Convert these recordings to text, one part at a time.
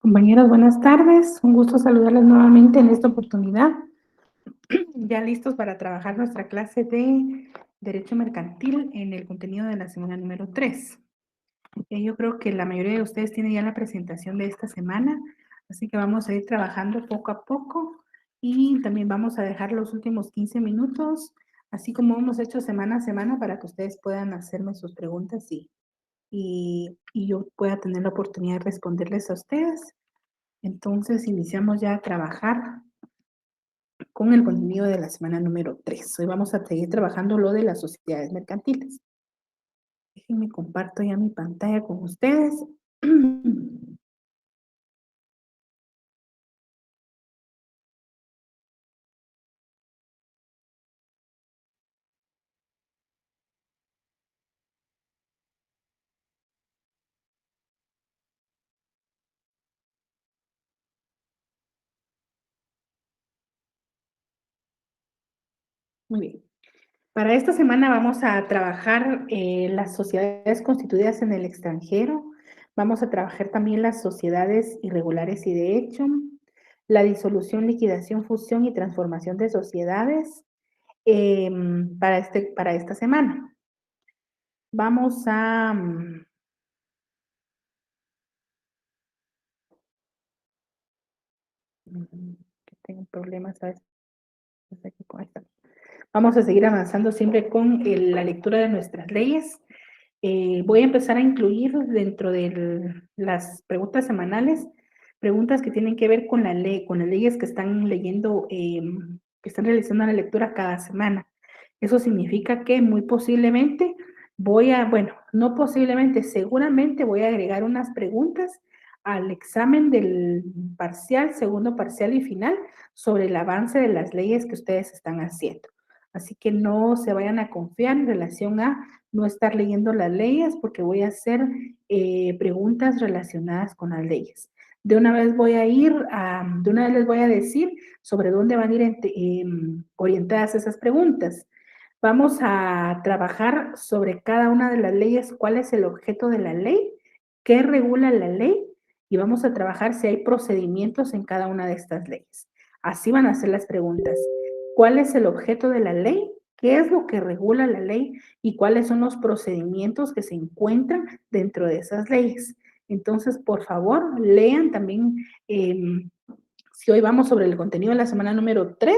Compañeros, buenas tardes. Un gusto saludarles nuevamente en esta oportunidad. Ya listos para trabajar nuestra clase de Derecho Mercantil en el contenido de la semana número 3. Yo creo que la mayoría de ustedes tiene ya la presentación de esta semana, así que vamos a ir trabajando poco a poco y también vamos a dejar los últimos 15 minutos, así como hemos hecho semana a semana, para que ustedes puedan hacerme sus preguntas y yo pueda tener la oportunidad de responderles a ustedes. Entonces, iniciamos ya a trabajar con el contenido de la semana número 3. Hoy vamos a seguir trabajando lo de las sociedades mercantiles. Déjenme comparto ya mi pantalla con ustedes. Muy bien. Para esta semana vamos a trabajar las sociedades constituidas en el extranjero. Vamos a trabajar también las sociedades irregulares y de hecho, la disolución, liquidación, fusión y transformación de sociedades para esta semana. Vamos a... tengo problemas a veces aquí con esta. Vamos a seguir avanzando siempre con la lectura de nuestras leyes. Voy a empezar a incluir dentro de las preguntas semanales, preguntas que tienen que ver con la ley, con las leyes que están leyendo, que están realizando la lectura cada semana. Eso significa que muy posiblemente bueno, no posiblemente, seguramente voy a agregar unas preguntas al examen del parcial, segundo parcial y final sobre el avance de las leyes que ustedes están haciendo. Así que no se vayan a confiar en relación a no estar leyendo las leyes, porque voy a hacer preguntas relacionadas con las leyes. De una vez les voy a decir sobre dónde van a ir orientadas esas preguntas. Vamos a trabajar sobre cada una de las leyes, cuál es el objeto de la ley, qué regula la ley, y vamos a trabajar si hay procedimientos en cada una de estas leyes. Así van a ser las preguntas. ¿Cuál es el objeto de la ley? ¿Qué es lo que regula la ley? ¿Y cuáles son los procedimientos que se encuentran dentro de esas leyes? Entonces, por favor, lean también, si hoy vamos sobre el contenido de la semana número 3,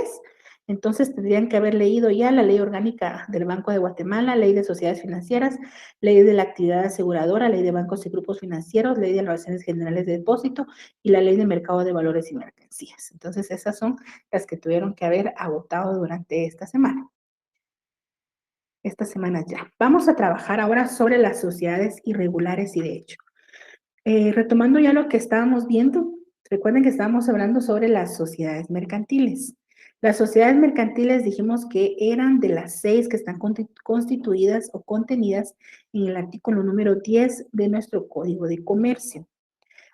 entonces tendrían que haber leído ya la Ley Orgánica del Banco de Guatemala, Ley de Sociedades Financieras, Ley de la Actividad Aseguradora, Ley de Bancos y Grupos Financieros, Ley de Almacenes Generales de Depósito y la Ley de Mercado de Valores y Mercancías. Entonces, esas son las que tuvieron que haber agotado durante esta semana. Ya. Vamos a trabajar ahora sobre las sociedades irregulares y de hecho. Retomando ya lo que estábamos viendo, recuerden que estábamos hablando sobre las sociedades mercantiles. Las sociedades mercantiles dijimos que eran de las 6 que están constituidas o contenidas en el artículo número 10 de nuestro Código de Comercio.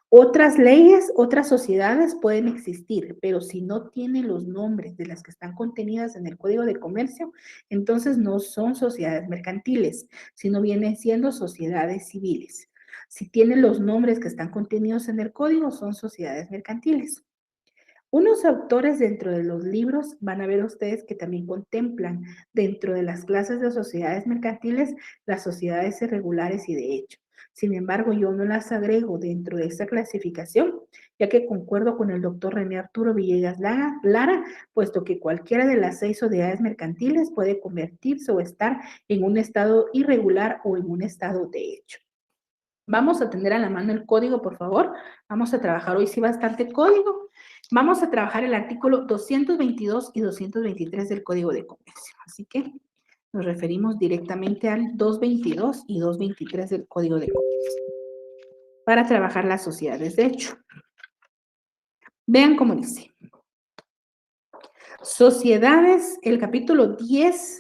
Otras leyes, otras sociedades pueden existir, pero si no tienen los nombres de las que están contenidas en el Código de Comercio, entonces no son sociedades mercantiles, sino vienen siendo sociedades civiles. Si tienen los nombres que están contenidos en el código, son sociedades mercantiles. Unos autores dentro de los libros van a ver ustedes que también contemplan dentro de las clases de sociedades mercantiles las sociedades irregulares y de hecho. Sin embargo, yo no las agrego dentro de esta clasificación, ya que concuerdo con el doctor René Arturo Villegas Lara, puesto que cualquiera de las 6 sociedades mercantiles puede convertirse o estar en un estado irregular o en un estado de hecho. Vamos a tener a la mano el código, por favor. Vamos a trabajar hoy sí bastante código. Vamos a trabajar el artículo 222 y 223 del Código de Comercio. Así que nos referimos directamente al 222 y 223 del Código de Comercio para trabajar las sociedades de hecho. Vean cómo dice. Sociedades, el capítulo 10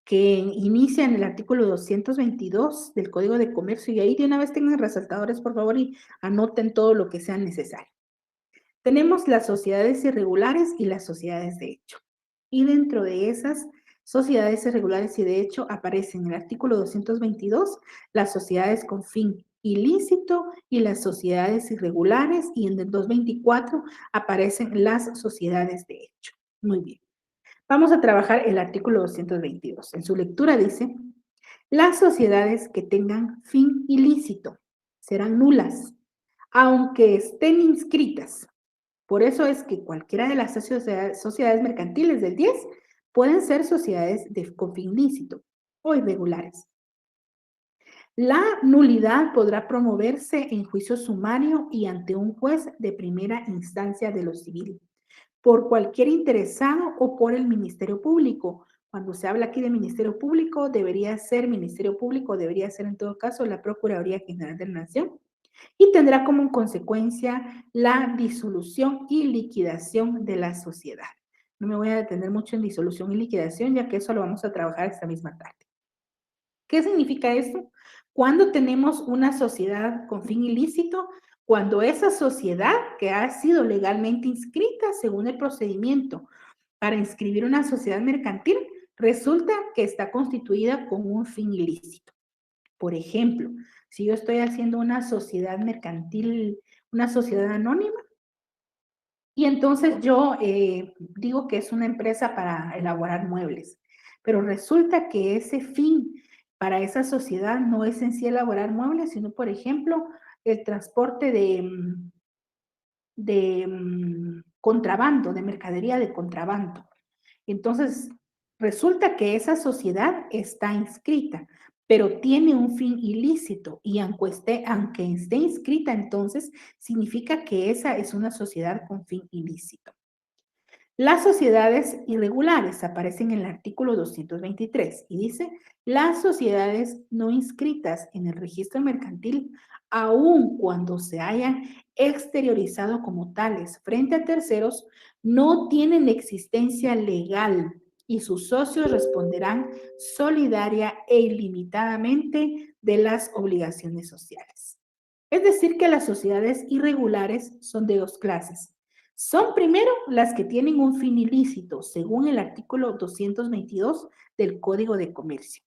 que inicia en el artículo 222 del Código de Comercio, y ahí de una vez tengan resaltadores, por favor, y anoten todo lo que sea necesario. Tenemos las sociedades irregulares y las sociedades de hecho. Y dentro de esas sociedades irregulares y de hecho aparecen en el artículo 222 las sociedades con fin ilícito y las sociedades irregulares, y en el 224 aparecen las sociedades de hecho. Muy bien. Vamos a trabajar el artículo 222. En su lectura dice, las sociedades que tengan fin ilícito serán nulas, aunque estén inscritas. Por eso es que cualquiera de las sociedades mercantiles del 10 pueden ser sociedades con fin ilícito o irregulares. La nulidad podrá promoverse en juicio sumario y ante un juez de primera instancia de lo civil, por cualquier interesado o por el Ministerio Público. Cuando se habla aquí de Ministerio Público, debería ser en todo caso la Procuraduría General de la Nación, y tendrá como consecuencia la disolución y liquidación de la sociedad. No me voy a detener mucho en disolución y liquidación, ya que eso lo vamos a trabajar esta misma tarde. ¿Qué significa esto? Cuando tenemos una sociedad con fin ilícito, cuando esa sociedad que ha sido legalmente inscrita según el procedimiento para inscribir una sociedad mercantil, resulta que está constituida con un fin ilícito. Por ejemplo, si yo estoy haciendo una sociedad mercantil, una sociedad anónima, y entonces yo digo que es una empresa para elaborar muebles, pero resulta que ese fin para esa sociedad no es en sí elaborar muebles, sino, por ejemplo, el transporte de contrabando, de mercadería de contrabando. Entonces, resulta que esa sociedad está inscrita, pero tiene un fin ilícito y aunque esté inscrita, entonces significa que esa es una sociedad con fin ilícito. Las sociedades irregulares aparecen en el artículo 223 y dice, las sociedades no inscritas en el registro mercantil, aun cuando se hayan exteriorizado como tales frente a terceros, no tienen existencia legal y sus socios responderán solidaria e ilimitadamente de las obligaciones sociales. Es decir, que las sociedades irregulares son de dos clases. Son primero las que tienen un fin ilícito, según el artículo 222 del Código de Comercio.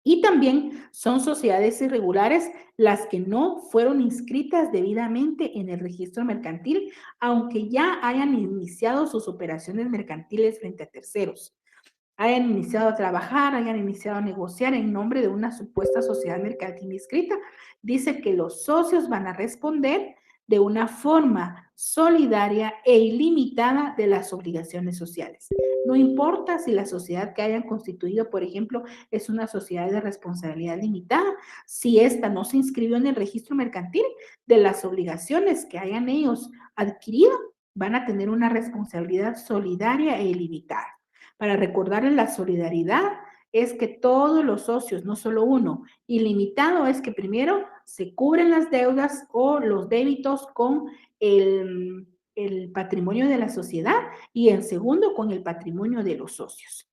Y también son sociedades irregulares las que no fueron inscritas debidamente en el registro mercantil, aunque ya hayan iniciado sus operaciones mercantiles frente a terceros, hayan iniciado a trabajar, hayan iniciado a negociar en nombre de una supuesta sociedad mercantil inscrita. Dice que los socios van a responder de una forma solidaria e ilimitada de las obligaciones sociales. No importa si la sociedad que hayan constituido, por ejemplo, es una sociedad de responsabilidad limitada, si ésta no se inscribió en el registro mercantil, de las obligaciones que hayan ellos adquirido, van a tener una responsabilidad solidaria e ilimitada. Para recordarles la solidaridad es que todos los socios, no solo uno, ilimitado es que primero se cubren las deudas o los débitos con el patrimonio de la sociedad y en segundo con el patrimonio de los socios.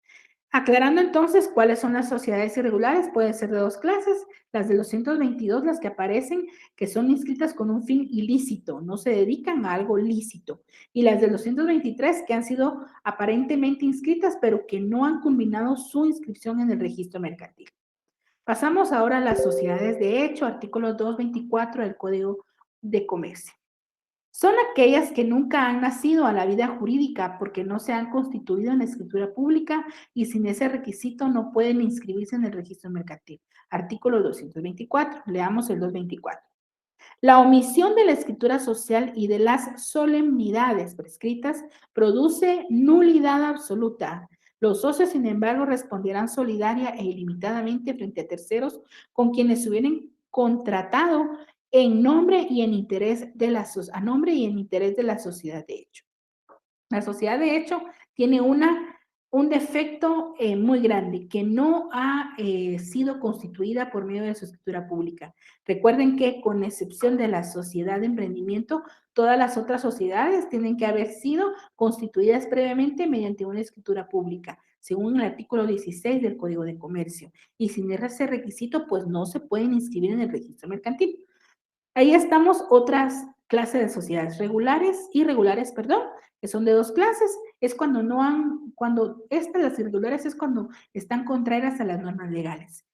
Aclarando entonces cuáles son las sociedades irregulares, pueden ser de dos clases, las de los 222, las que aparecen, que son inscritas con un fin ilícito, no se dedican a algo lícito, y las de los 223 que han sido aparentemente inscritas, pero que no han culminado su inscripción en el registro mercantil. Pasamos ahora a las sociedades de hecho, artículo 224 del Código de Comercio. Son aquellas que nunca han nacido a la vida jurídica porque no se han constituido en la escritura pública y sin ese requisito no pueden inscribirse en el registro mercantil. Artículo 224. Leamos el 224. La omisión de la escritura social y de las solemnidades prescritas produce nulidad absoluta. Los socios, sin embargo, responderán solidaria e ilimitadamente frente a terceros con quienes se hubieran contratado en nombre y en interés de a nombre y en interés de la sociedad de hecho. La sociedad de hecho tiene un defecto muy grande, que no ha sido constituida por medio de su escritura pública. Recuerden que con excepción de la sociedad de emprendimiento, todas las otras sociedades tienen que haber sido constituidas previamente mediante una escritura pública, según el artículo 16 del Código de Comercio. Y sin ese requisito, pues no se pueden inscribir en el registro mercantil. Ahí estamos otras clases de sociedades irregulares, que son de dos clases. Es cuando las irregulares es cuando están contrarias a las normas legales.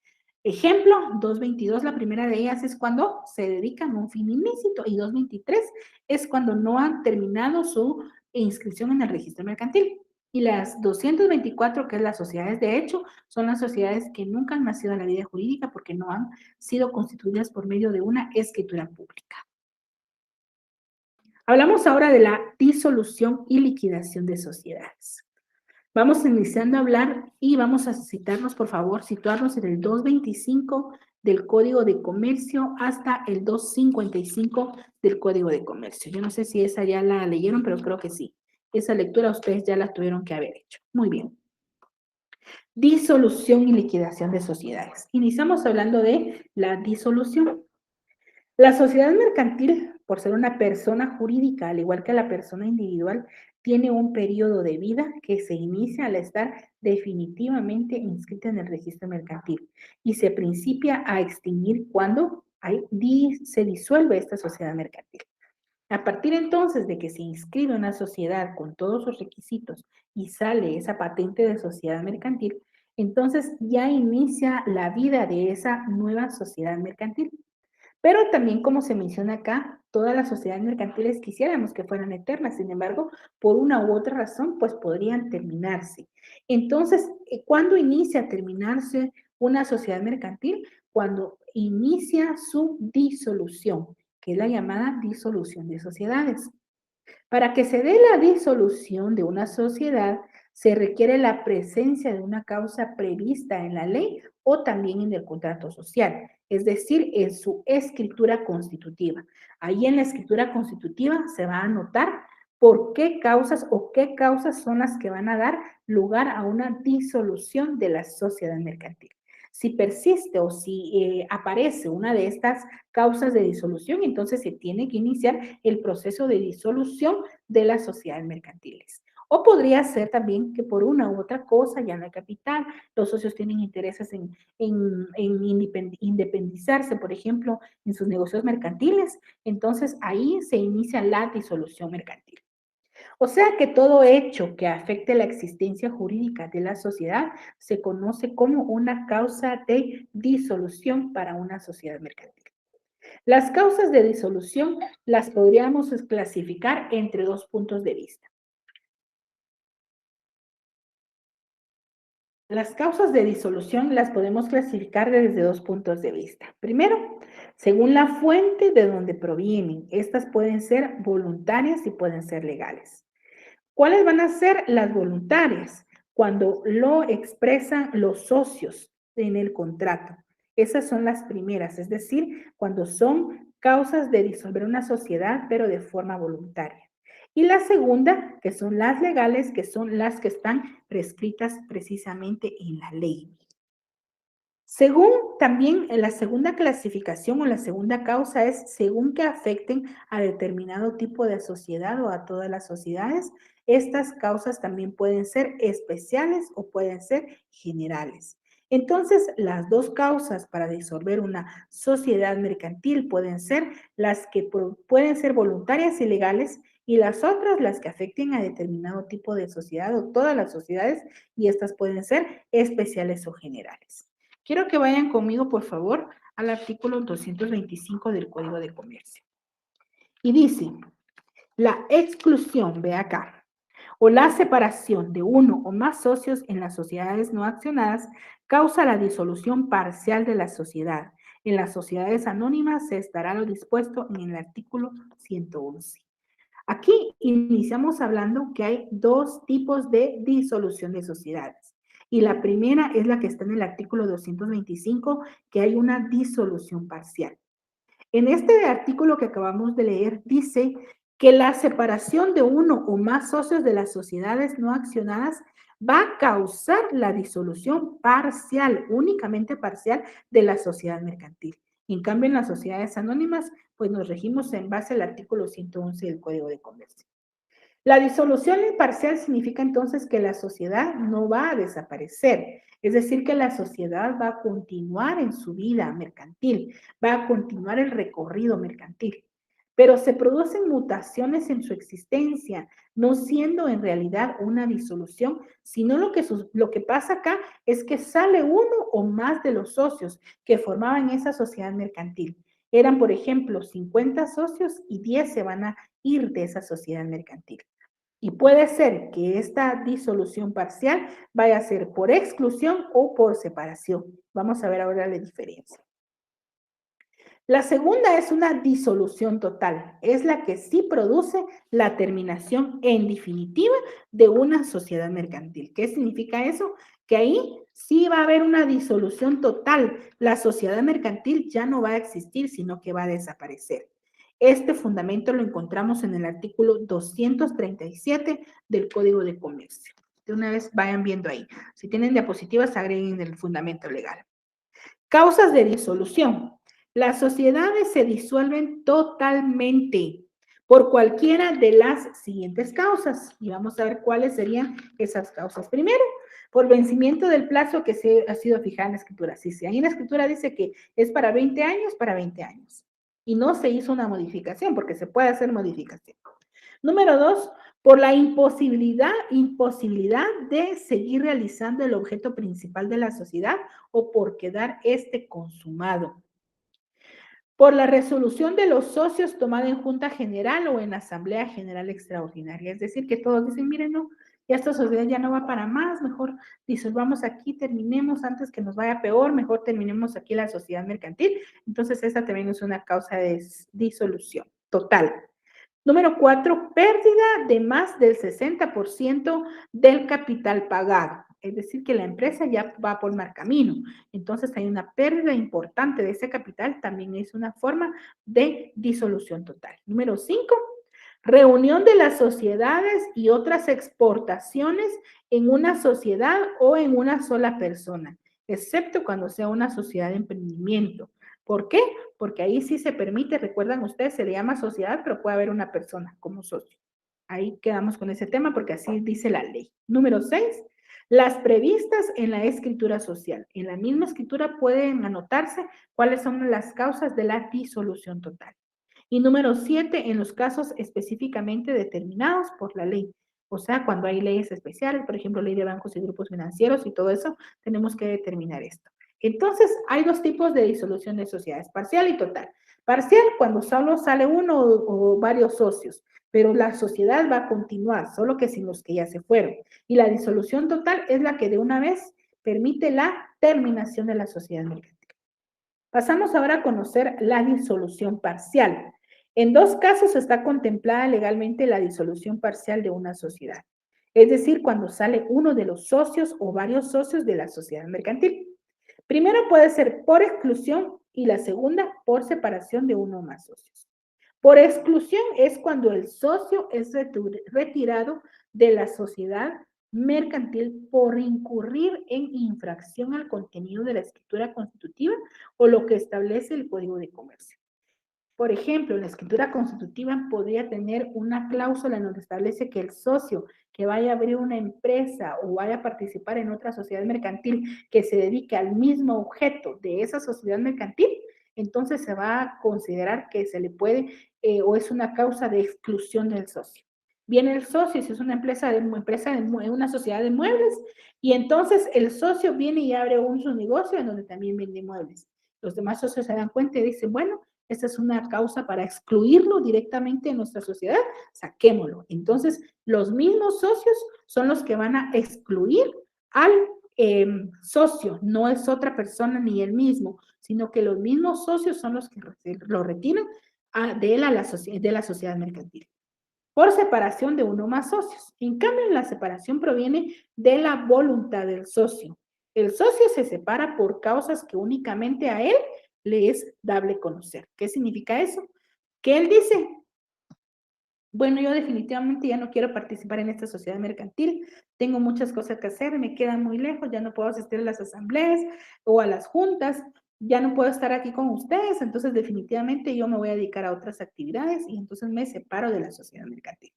Ejemplo, 222, la primera de ellas es cuando se dedican a un fin ilícito y 223 es cuando no han terminado su inscripción en el registro mercantil. Y las 224, que es las sociedades de hecho, son las sociedades que nunca han nacido en la vida jurídica porque no han sido constituidas por medio de una escritura pública. Hablamos ahora de la disolución y liquidación de sociedades. Vamos iniciando a hablar y vamos a citarnos, por favor, situarnos en el 225 del Código de Comercio hasta el 255 del Código de Comercio. Yo no sé si esa ya la leyeron, pero creo que sí. Esa lectura ustedes ya la tuvieron que haber hecho. Muy bien. Disolución y liquidación de sociedades. Iniciamos hablando de la disolución. La sociedad mercantil, por ser una persona jurídica, al igual que la persona individual, tiene un periodo de vida que se inicia al estar definitivamente inscrita en el registro mercantil y se principia a extinguir cuando se disuelve esta sociedad mercantil. A partir entonces de que se inscribe una sociedad con todos sus requisitos y sale esa patente de sociedad mercantil, entonces ya inicia la vida de esa nueva sociedad mercantil. Pero también, como se menciona acá, todas las sociedades mercantiles quisiéramos que fueran eternas, sin embargo, por una u otra razón, pues podrían terminarse. Entonces, ¿cuándo inicia a terminarse una sociedad mercantil? Cuando inicia su disolución, que es la llamada disolución de sociedades. Para que se dé la disolución de una sociedad, se requiere la presencia de una causa prevista en la ley o también en el contrato social, es decir, en su escritura constitutiva. Ahí en la escritura constitutiva se va a anotar por qué causas o qué causas son las que van a dar lugar a una disolución de la sociedad mercantil. Si persiste o si aparece una de estas causas de disolución, entonces se tiene que iniciar el proceso de disolución de las sociedades mercantiles. O podría ser también que por una u otra cosa ya no hay capital, los socios tienen intereses en independizarse, por ejemplo, en sus negocios mercantiles, entonces ahí se inicia la disolución mercantil. O sea que todo hecho que afecte la existencia jurídica de la sociedad se conoce como una causa de disolución para una sociedad mercantil. Las causas de disolución las podríamos clasificar entre dos puntos de vista. Las causas de disolución las podemos clasificar desde dos puntos de vista. Primero, según la fuente de donde provienen, estas pueden ser voluntarias y pueden ser legales. ¿Cuáles van a ser las voluntarias? Cuando lo expresan los socios en el contrato. Esas son las primeras, es decir, cuando son causas de disolver una sociedad, pero de forma voluntaria. Y la segunda, que son las legales, que son las que están prescritas precisamente en la ley. Según también la segunda clasificación o la segunda causa es según que afecten a determinado tipo de sociedad o a todas las sociedades, estas causas también pueden ser especiales o pueden ser generales. Entonces, las dos causas para disolver una sociedad mercantil pueden ser las que pueden ser voluntarias y legales y las otras las que afecten a determinado tipo de sociedad o todas las sociedades y estas pueden ser especiales o generales. Quiero que vayan conmigo, por favor, al artículo 225 del Código de Comercio. Y dice, la exclusión, ve acá, o la separación de uno o más socios en las sociedades no accionadas causa la disolución parcial de la sociedad. En las sociedades anónimas se estará lo dispuesto en el artículo 111. Aquí iniciamos hablando que hay dos tipos de disolución de sociedades. Y la primera es la que está en el artículo 225, que hay una disolución parcial. En este artículo que acabamos de leer dice que la separación de uno o más socios de las sociedades no accionadas va a causar la disolución parcial, únicamente parcial, de la sociedad mercantil. En cambio, en las sociedades anónimas, pues nos regimos en base al artículo 111 del Código de Comercio. La disolución parcial significa entonces que la sociedad no va a desaparecer, es decir, que la sociedad va a continuar en su vida mercantil, va a continuar el recorrido mercantil. pero se producen mutaciones en su existencia, no siendo en realidad una disolución, sino lo que pasa acá es que sale uno o más de los socios que formaban esa sociedad mercantil. Eran, por ejemplo, 50 socios y 10 se van a ir de esa sociedad mercantil. Y puede ser que esta disolución parcial vaya a ser por exclusión o por separación. Vamos a ver ahora la diferencia. La segunda es una disolución total, es la que sí produce la terminación en definitiva de una sociedad mercantil. ¿Qué significa eso? Que ahí sí va a haber una disolución total. La sociedad mercantil ya no va a existir, sino que va a desaparecer. Este fundamento lo encontramos en el artículo 237 del Código de Comercio. De una vez vayan viendo ahí. Si tienen diapositivas, agreguen el fundamento legal. Causas de disolución. Las sociedades se disuelven totalmente por cualquiera de las siguientes causas. Y vamos a ver cuáles serían esas causas. Primero, por vencimiento del plazo que se ha sido fijado en la escritura. Si ahí en la escritura dice que es para 20 años, para 20 años. Y no se hizo una modificación, porque se puede hacer modificación. Número 2, por la imposibilidad de seguir realizando el objeto principal de la sociedad o por quedar este consumado. Por la resolución de los socios tomada en Junta General o en Asamblea General Extraordinaria. Es decir, que todos dicen, miren, no, ya esta sociedad ya no va para más, mejor disolvamos aquí, terminemos antes que nos vaya peor, mejor terminemos aquí la sociedad mercantil. Entonces, esta también es una causa de disolución total. Número 4, pérdida de más del 60% del capital pagado. Es decir, que la empresa ya va por mal camino. Entonces hay una pérdida importante de ese capital, también es una forma de disolución total. Número 5, reunión de las sociedades y otras exportaciones en una sociedad o en una sola persona, excepto cuando sea una sociedad de emprendimiento. ¿Por qué? Porque ahí sí se permite, recuerdan ustedes, se le llama sociedad, pero puede haber una persona como socio. Ahí quedamos con ese tema porque así dice la ley. Número 6, las previstas en la escritura social. En la misma escritura pueden anotarse cuáles son las causas de la disolución total. Y número 7, en los casos específicamente determinados por la ley. O sea, cuando hay leyes especiales, por ejemplo, ley de bancos y grupos financieros y todo eso, tenemos que determinar esto. Entonces, hay dos tipos de disolución de sociedades, parcial y total. Parcial, cuando solo sale uno o varios socios, pero la sociedad va a continuar, solo que sin los que ya se fueron. Y la disolución total es la que de una vez permite la terminación de la sociedad mercantil. Pasamos ahora a conocer la disolución parcial. En dos casos está contemplada legalmente la disolución parcial de una sociedad, es decir, cuando sale uno de los socios o varios socios de la sociedad mercantil. Primero puede ser por exclusión y la segunda por separación de uno o más socios. Por exclusión es cuando el socio es retirado de la sociedad mercantil por incurrir en infracción al contenido de la escritura constitutiva o lo que establece el Código de Comercio. Por ejemplo, la escritura constitutiva podría tener una cláusula en donde establece que el socio que vaya a abrir una empresa o vaya a participar en otra sociedad mercantil que se dedique al mismo objeto de esa sociedad mercantil, entonces se va a considerar que se le puede o es una causa de exclusión del socio. Viene el socio, si es una una sociedad de muebles, y entonces el socio viene y abre su negocio en donde también vende muebles. Los demás socios se dan cuenta y dicen, bueno, esta es una causa para excluirlo directamente de nuestra sociedad, saquémoslo. Entonces, los mismos socios son los que van a excluir al socio, no es otra persona ni él mismo, sino que los mismos socios son los que lo retiran de la sociedad mercantil. Por separación de uno o más socios. En cambio, la separación proviene de la voluntad del socio. El socio se separa por causas que únicamente a él le es dable conocer. ¿Qué significa eso? Que él dice, bueno, yo definitivamente ya no quiero participar en esta sociedad mercantil, tengo muchas cosas que hacer, me quedan muy lejos, ya no puedo asistir a las asambleas o a las juntas, ya no puedo estar aquí con ustedes, entonces definitivamente yo me voy a dedicar a otras actividades y entonces me separo de la sociedad mercantil.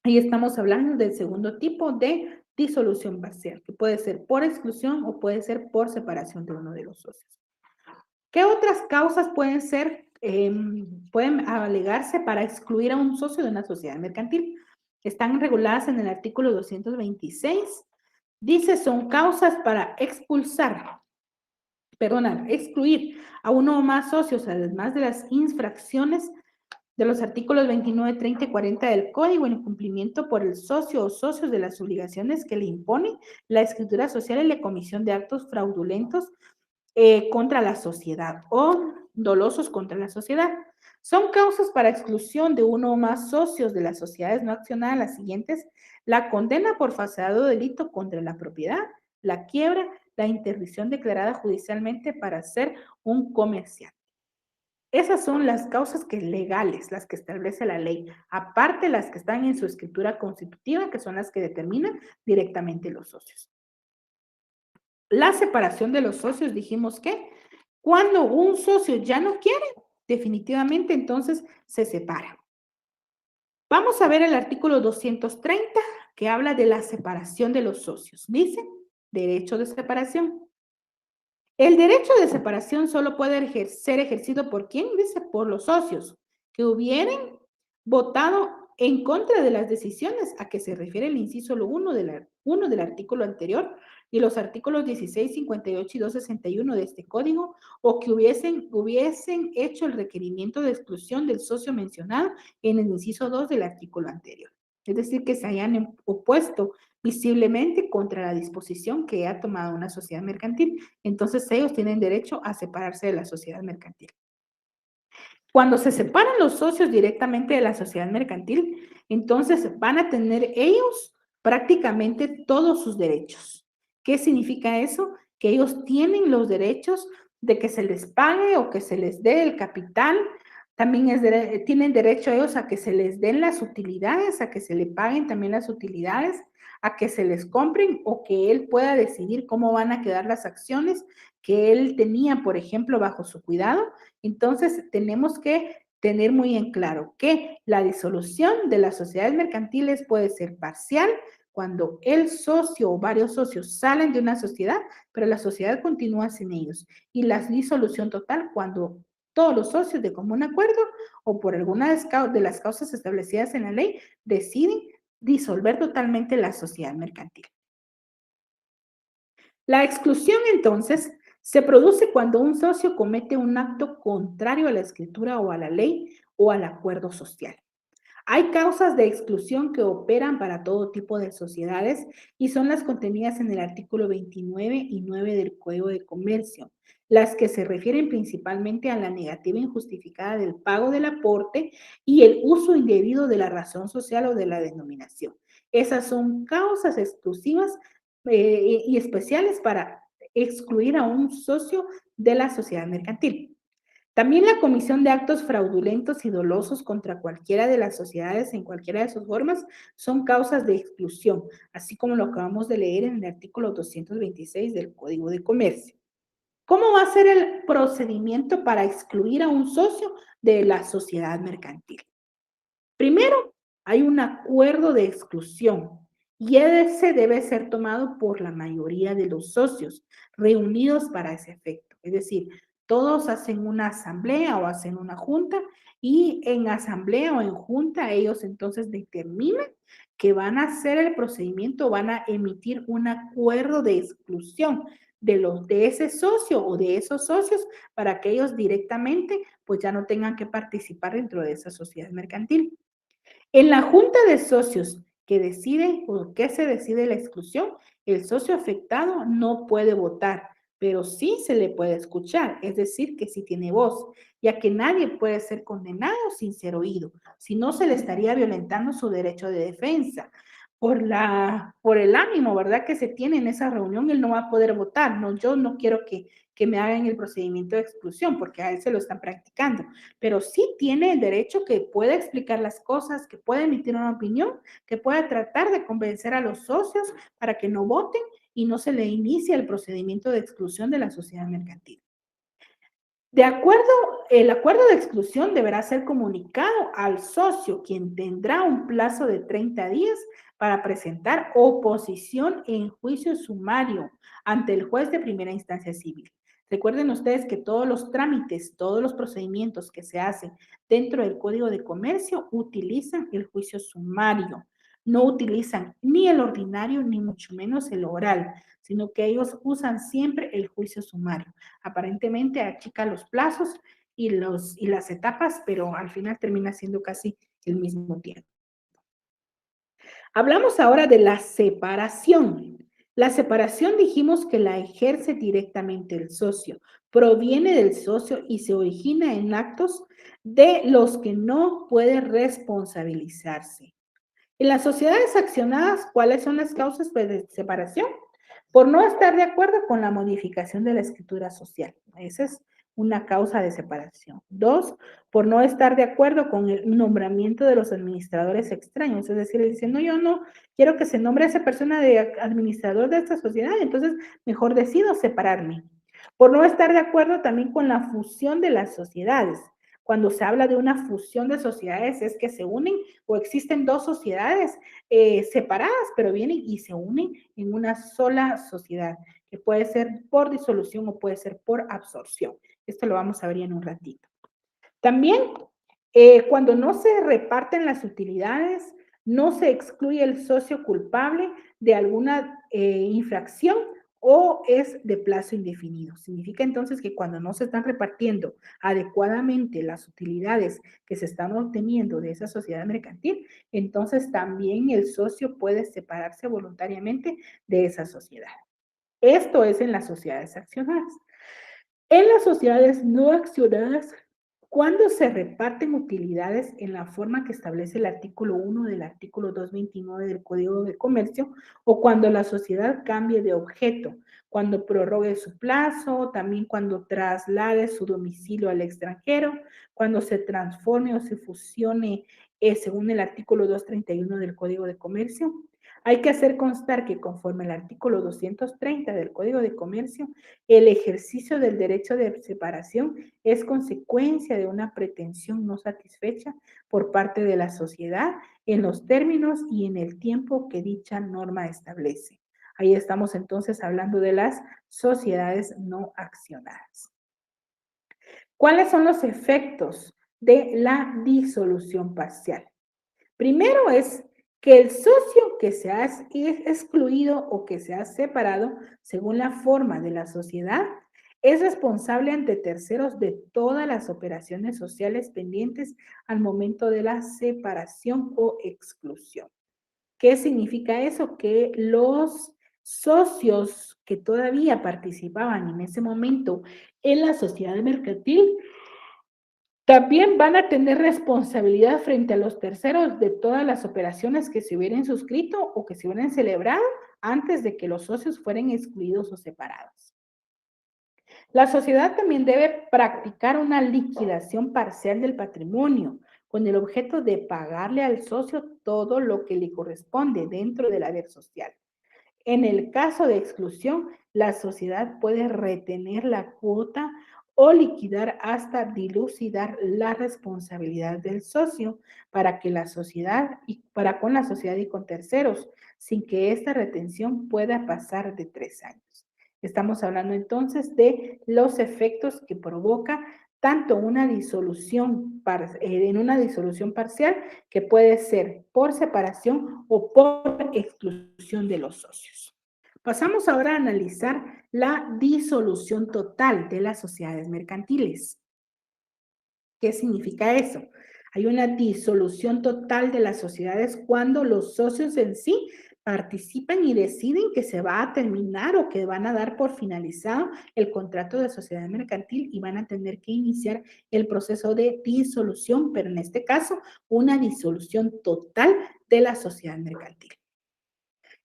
Ahí estamos hablando del segundo tipo de disolución parcial, que puede ser por exclusión o puede ser por separación de uno de los socios. ¿Qué otras causas pueden ser pueden alegarse para excluir a un socio de una sociedad mercantil. Están reguladas en el artículo 226. Dice, son causas para excluir a uno o más socios, además de las infracciones de los artículos 29, 30 y 40 del Código, en cumplimiento por el socio o socios de las obligaciones que le impone la escritura social y la comisión de actos fraudulentos contra la sociedad o dolosos contra la sociedad. Son causas para exclusión de uno o más socios de las sociedades no accionadas las siguientes: la condena por falsedad o delito contra la propiedad, la quiebra, la interdicción declarada judicialmente para ser un comerciante. Esas son las causas legales, las que establece la ley, aparte las que están en su escritura constitutiva, que son las que determinan directamente los socios. La separación de los socios, dijimos que cuando un socio ya no quiere, definitivamente entonces se separa. Vamos a ver el artículo 230 que habla de la separación de los socios. Dice, derecho de separación. El derecho de separación solo puede ser ejercido por quién, dice, por los socios que hubieran votado en contra de las decisiones a que se refiere el inciso 1 del artículo anterior y los artículos 16, 58 y 261 de este código, o que hubiesen hecho el requerimiento de exclusión del socio mencionado en el inciso 2 del artículo anterior. Es decir, que se hayan opuesto visiblemente contra la disposición que ha tomado una sociedad mercantil. Entonces ellos tienen derecho a separarse de la sociedad mercantil. Cuando se separan los socios directamente de la sociedad mercantil, entonces van a tener ellos prácticamente todos sus derechos. ¿Qué significa eso? Que ellos tienen los derechos de que se les pague o que se les dé el capital. También tienen derecho ellos a que se les den las utilidades, a que se le paguen también las utilidades, a que se les compren o que él pueda decidir cómo van a quedar las acciones que él tenía, por ejemplo, bajo su cuidado. Entonces, tenemos que tener muy en claro que la disolución de las sociedades mercantiles puede ser parcial cuando el socio o varios socios salen de una sociedad, pero la sociedad continúa sin ellos. Y la disolución total cuando todos los socios de común acuerdo o por alguna de las causas establecidas en la ley deciden disolver totalmente la sociedad mercantil. La exclusión, entonces, se produce cuando un socio comete un acto contrario a la escritura o a la ley o al acuerdo social. Hay causas de exclusión que operan para todo tipo de sociedades y son las contenidas en el artículo 29 y 9 del Código de Comercio, las que se refieren principalmente a la negativa injustificada del pago del aporte y el uso indebido de la razón social o de la denominación. Esas son causas exclusivas y especiales para excluir a un socio de la sociedad mercantil. También la comisión de actos fraudulentos y dolosos contra cualquiera de las sociedades en cualquiera de sus formas son causas de exclusión, así como lo acabamos de leer en el artículo 226 del Código de Comercio. ¿Cómo va a ser el procedimiento para excluir a un socio de la sociedad mercantil? Primero, hay un acuerdo de exclusión y ese debe ser tomado por la mayoría de los socios reunidos para ese efecto. Es decir, todos hacen una asamblea o hacen una junta y en asamblea o en junta ellos entonces determinan que van a hacer el procedimiento, van a emitir un acuerdo de exclusión de ese socio o de esos socios para que ellos directamente pues ya no tengan que participar dentro de esa sociedad mercantil. En la junta de socios que decide por qué se decide la exclusión, el socio afectado no puede votar, pero sí se le puede escuchar, es decir, que sí tiene voz, ya que nadie puede ser condenado sin ser oído, si no se le estaría violentando su derecho de defensa. Por el ánimo, ¿verdad? Que se tiene en esa reunión, él no va a poder votar. No, yo no quiero que me hagan el procedimiento de exclusión porque a él se lo están practicando, pero sí tiene el derecho que pueda explicar las cosas, que pueda emitir una opinión, que pueda tratar de convencer a los socios para que no voten y no se le inicie el procedimiento de exclusión de la sociedad mercantil. El acuerdo de exclusión deberá ser comunicado al socio, quien tendrá un plazo de 30 días para presentar oposición en juicio sumario ante el juez de primera instancia civil. Recuerden ustedes que todos los trámites, todos los procedimientos que se hacen dentro del Código de Comercio utilizan el juicio sumario. No utilizan ni el ordinario ni mucho menos el oral, sino que ellos usan siempre el juicio sumario. Aparentemente achica los plazos y las etapas, pero al final termina siendo casi el mismo tiempo. Hablamos ahora de la separación. La separación dijimos que la ejerce directamente el socio, proviene del socio y se origina en actos de los que no puede responsabilizarse. En las sociedades accionadas, ¿cuáles son las causas de separación? Por no estar de acuerdo con la modificación de la escritura social. Esa es una causa de separación. Dos, por no estar de acuerdo con el nombramiento de los administradores extraños. Es decir, él dice, no, yo no quiero que se nombre a esa persona de administrador de esta sociedad, entonces mejor decido separarme. Por no estar de acuerdo también con la fusión de las sociedades. Cuando se habla de una fusión de sociedades es que se unen o existen dos sociedades separadas, pero vienen y se unen en una sola sociedad, que puede ser por disolución o puede ser por absorción. Esto lo vamos a ver en un ratito. También, cuando no se reparten las utilidades, no se excluye el socio culpable de alguna infracción o es de plazo indefinido. Significa entonces que cuando no se están repartiendo adecuadamente las utilidades que se están obteniendo de esa sociedad mercantil, entonces también el socio puede separarse voluntariamente de esa sociedad. Esto es en las sociedades accionadas. En las sociedades no accionadas, cuando se reparten utilidades en la forma que establece el artículo 1 del artículo 229 del Código de Comercio, o cuando la sociedad cambie de objeto, cuando prorrogue su plazo, también cuando traslade su domicilio al extranjero, cuando se transforme o se fusione según el artículo 231 del Código de Comercio. Hay que hacer constar que conforme al artículo 230 del Código de Comercio, el ejercicio del derecho de separación es consecuencia de una pretensión no satisfecha por parte de la sociedad en los términos y en el tiempo que dicha norma establece. Ahí estamos entonces hablando de las sociedades no accionadas. ¿Cuáles son los efectos de la disolución parcial? Primero es que el socio que se ha excluido o que se ha separado según la forma de la sociedad es responsable ante terceros de todas las operaciones sociales pendientes al momento de la separación o exclusión. ¿Qué significa eso? Que los socios que todavía participaban en ese momento en la sociedad mercantil también van a tener responsabilidad frente a los terceros de todas las operaciones que se hubieran suscrito o que se hubieran celebrado antes de que los socios fueran excluidos o separados. La sociedad también debe practicar una liquidación parcial del patrimonio con el objeto de pagarle al socio todo lo que le corresponde dentro del haber social. En el caso de exclusión, la sociedad puede retener la cuota o liquidar hasta dilucidar la responsabilidad del socio para que la sociedad y para con la sociedad y con terceros, sin que esta retención pueda pasar de 3 años. Estamos hablando entonces de los efectos que provoca tanto una disolución en una disolución parcial que puede ser por separación o por exclusión de los socios. Pasamos ahora a analizar la disolución total de las sociedades mercantiles. ¿Qué significa eso? Hay una disolución total de las sociedades cuando los socios en sí participan y deciden que se va a terminar o que van a dar por finalizado el contrato de sociedad mercantil y van a tener que iniciar el proceso de disolución, pero en este caso una disolución total de la sociedad mercantil.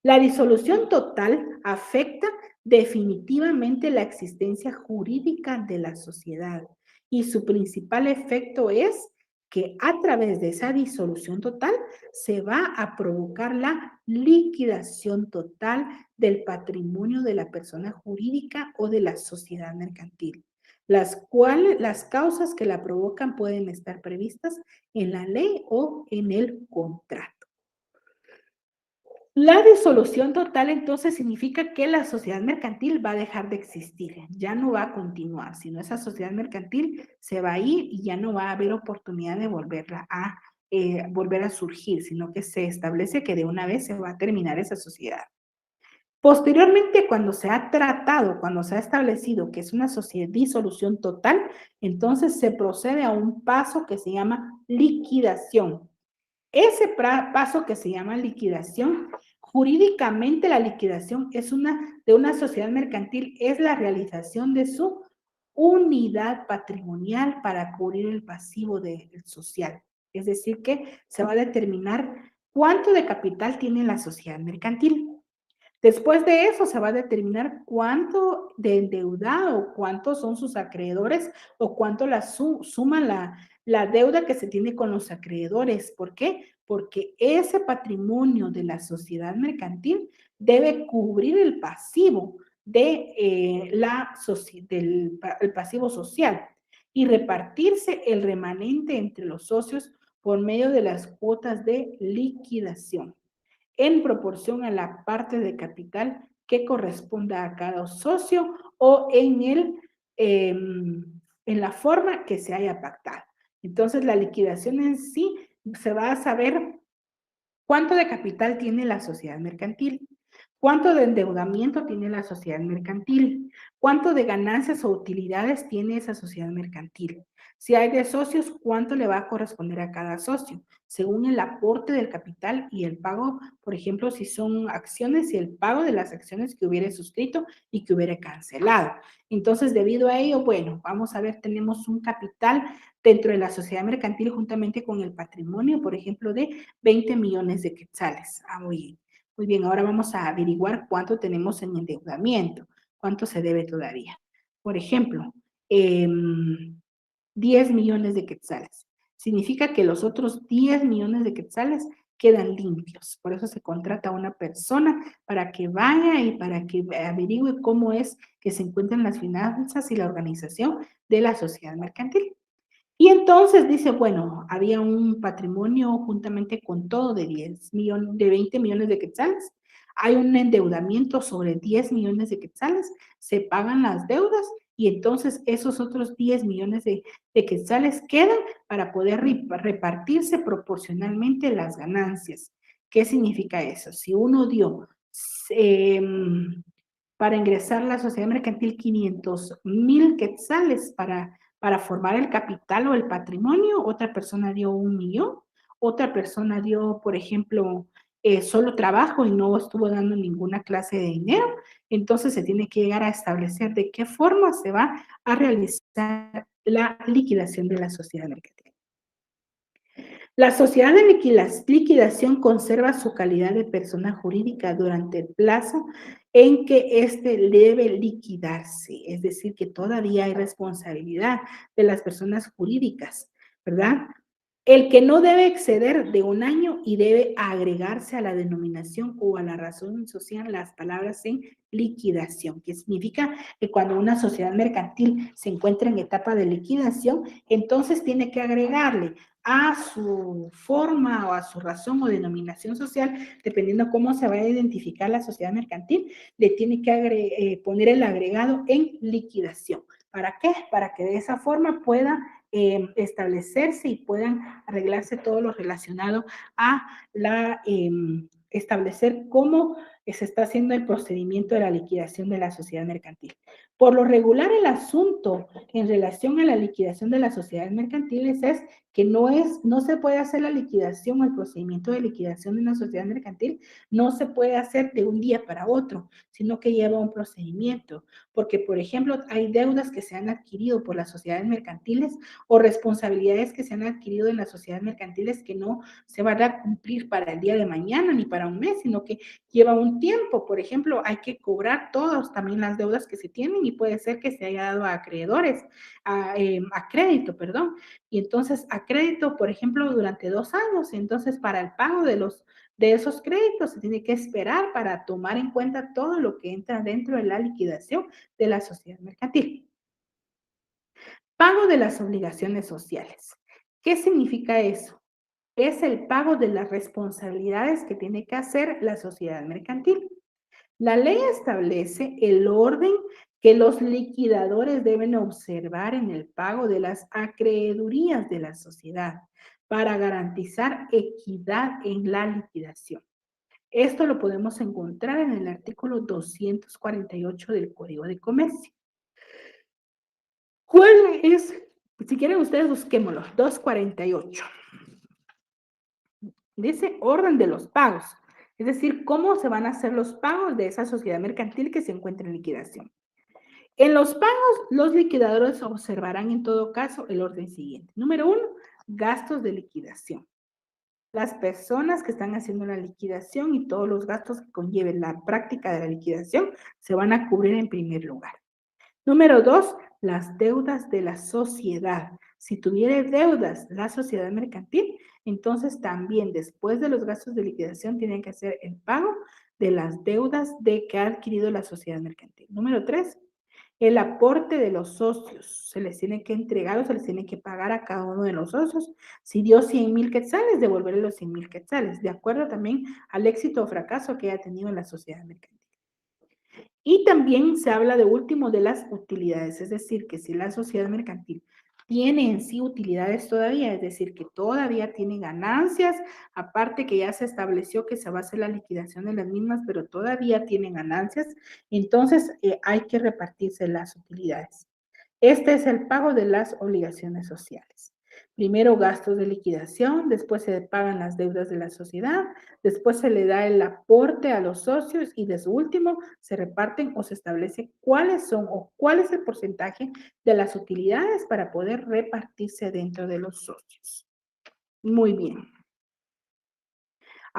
La disolución total afecta definitivamente la existencia jurídica de la sociedad y su principal efecto es que a través de esa disolución total se va a provocar la liquidación total del patrimonio de la persona jurídica o de la sociedad mercantil, las causas que la provocan pueden estar previstas en la ley o en el contrato. La disolución total entonces significa que la sociedad mercantil va a dejar de existir, ya no va a continuar, sino esa sociedad mercantil se va a ir y ya no va a haber oportunidad de volver a surgir, sino que se establece que de una vez se va a terminar esa sociedad. Posteriormente, cuando se ha tratado, cuando se ha establecido que es una sociedad disolución total, entonces se procede a un paso que se llama liquidación. Ese paso que se llama liquidación, jurídicamente la liquidación de una sociedad mercantil es la realización de su unidad patrimonial para cubrir el pasivo social. Es decir, que se va a determinar cuánto de capital tiene la sociedad mercantil. Después de eso se va a determinar cuánto de endeudado, cuántos son sus acreedores o cuánto suma la deuda que se tiene con los acreedores. ¿Por qué? Porque ese patrimonio de la sociedad mercantil debe cubrir el pasivo el pasivo social y repartirse el remanente entre los socios por medio de las cuotas de liquidación en proporción a la parte de capital que corresponda a cada socio o en la forma que se haya pactado. Entonces, la liquidación en sí se va a saber cuánto de capital tiene la sociedad mercantil, cuánto de endeudamiento tiene la sociedad mercantil, cuánto de ganancias o utilidades tiene esa sociedad mercantil. Si hay de socios, cuánto le va a corresponder a cada socio, según el aporte del capital y el pago, por ejemplo, si son acciones y el pago de las acciones que hubiere suscrito y que hubiere cancelado. Entonces, debido a ello, bueno, vamos a ver, tenemos un capital dentro de la sociedad mercantil juntamente con el patrimonio, por ejemplo, de 20 millones de quetzales. Muy bien. Muy bien, ahora vamos a averiguar cuánto tenemos en endeudamiento, cuánto se debe todavía. Por ejemplo, 10 millones de quetzales. Significa que los otros 10 millones de quetzales quedan limpios. Por eso se contrata a una persona para que vaya y para que averigüe cómo es que se encuentran las finanzas y la organización de la sociedad mercantil. Y entonces dice, bueno, había un patrimonio juntamente con todo de 10 millones, de 20 millones de quetzales. Hay un endeudamiento sobre 10 millones de quetzales, se pagan las deudas y entonces esos otros 10 millones de quetzales quedan para poder repartirse proporcionalmente las ganancias. ¿Qué significa eso? Si uno dio eh, para ingresar a la sociedad mercantil 500,000 quetzales para formar el capital o el patrimonio, otra persona dio 1 millón, otra persona dio, por ejemplo, solo trabajo y no estuvo dando ninguna clase de dinero, entonces se tiene que llegar a establecer de qué forma se va a realizar la liquidación de la sociedad mercantil. La sociedad de liquidación conserva su calidad de persona jurídica durante el plazo en que éste debe liquidarse, es decir, que todavía hay responsabilidad de las personas jurídicas, ¿verdad? El que no debe exceder de 1 año y debe agregarse a la denominación o a la razón social las palabras en liquidación, que significa que cuando una sociedad mercantil se encuentra en etapa de liquidación, entonces tiene que agregarle a su forma o a su razón o denominación social, dependiendo cómo se vaya a identificar la sociedad mercantil, le tiene que poner el agregado en liquidación. ¿Para qué? Para que de esa forma pueda establecerse y puedan arreglarse todo lo relacionado a establecer cómo se está haciendo el procedimiento de la liquidación de la sociedad mercantil. Por lo regular, el asunto en relación a la liquidación de las sociedades mercantiles es que no se puede hacer la liquidación o el procedimiento de liquidación de una sociedad mercantil, no se puede hacer de un día para otro, sino que lleva un procedimiento. Porque, por ejemplo, hay deudas que se han adquirido por las sociedades mercantiles o responsabilidades que se han adquirido en las sociedades mercantiles que no se van a cumplir para el día de mañana ni para un mes, sino que lleva un tiempo. Por ejemplo, hay que cobrar todas también las deudas que se tienen y puede ser que se haya dado a acreedores, a crédito, perdón. Y entonces a crédito, por ejemplo, durante 2 años. Entonces, para el pago de esos créditos se tiene que esperar para tomar en cuenta todo lo que entra dentro de la liquidación de la sociedad mercantil. Pago de las obligaciones sociales. ¿Qué significa eso? es el pago de las responsabilidades que tiene que hacer la sociedad mercantil. La ley establece el orden que los liquidadores deben observar en el pago de las acreedurías de la sociedad para garantizar equidad en la liquidación. Esto lo podemos encontrar en el artículo 248 del Código de Comercio. ¿Cuál es? Si quieren ustedes busquémoslo, 248. Dice orden de los pagos, es decir, cómo se van a hacer los pagos de esa sociedad mercantil que se encuentra en liquidación. En los pagos, los liquidadores observarán en todo caso el orden siguiente. Número 1, gastos de liquidación. Las personas que están haciendo la liquidación y todos los gastos que conlleven la práctica de la liquidación se van a cubrir en primer lugar. Número 2, las deudas de la sociedad. Si tuviera deudas la sociedad mercantil, entonces también después de los gastos de liquidación tienen que hacer el pago de las deudas que ha adquirido la sociedad mercantil. Número 3, el aporte de los socios. Se les tiene que entregar o se les tiene que pagar a cada uno de los socios. Si dio 100,000 quetzales, devolverle los 100,000 quetzales, de acuerdo también al éxito o fracaso que haya tenido la sociedad mercantil. Y también se habla de último de las utilidades, es decir, que si la sociedad mercantil tiene en sí utilidades todavía, es decir, que todavía tiene ganancias, aparte que ya se estableció que se va a hacer la liquidación de las mismas, pero todavía tienen ganancias, entonces hay que repartirse las utilidades. Este es el pago de las obligaciones sociales. Primero gastos de liquidación, después se pagan las deudas de la sociedad, después se le da el aporte a los socios y de su último se reparten o se establece cuáles son o cuál es el porcentaje de las utilidades para poder repartirse dentro de los socios. Muy bien.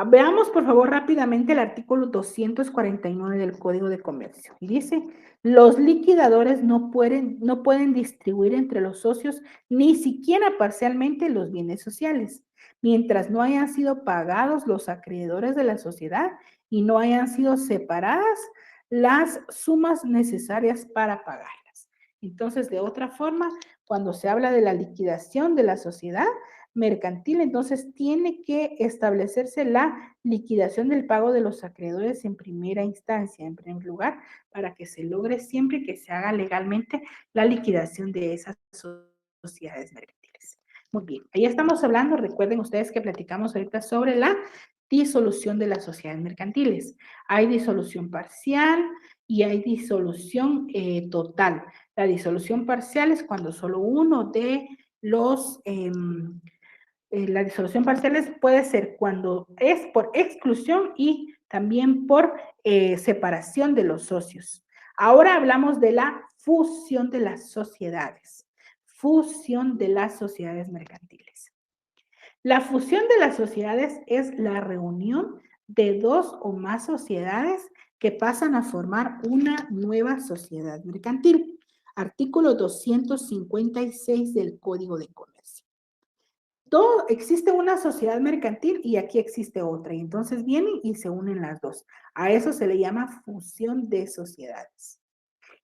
Veamos, por favor, rápidamente el artículo 249 del Código de Comercio. Y dice, los liquidadores no pueden distribuir entre los socios ni siquiera parcialmente los bienes sociales, mientras no hayan sido pagados los acreedores de la sociedad y no hayan sido separadas las sumas necesarias para pagarlas. Entonces, de otra forma, cuando se habla de la liquidación de la sociedad mercantil, entonces tiene que establecerse la liquidación del pago de los acreedores en primera instancia, en primer lugar, para que se logre siempre que se haga legalmente la liquidación de esas sociedades mercantiles. Muy bien, ahí estamos hablando, recuerden ustedes que platicamos ahorita sobre la disolución de las sociedades mercantiles. Hay disolución parcial y hay disolución total. La disolución parcial es cuando solo uno de los la disolución parcial puede ser cuando es por exclusión y también por separación de los socios. Ahora hablamos de la fusión de las sociedades. Fusión de las sociedades mercantiles. La fusión de las sociedades es la reunión de dos o más sociedades que pasan a formar una nueva sociedad mercantil. Artículo 256 del Código de Comercio. Existe una sociedad mercantil y aquí existe otra, y entonces vienen y se unen las dos. A eso se le llama fusión de sociedades.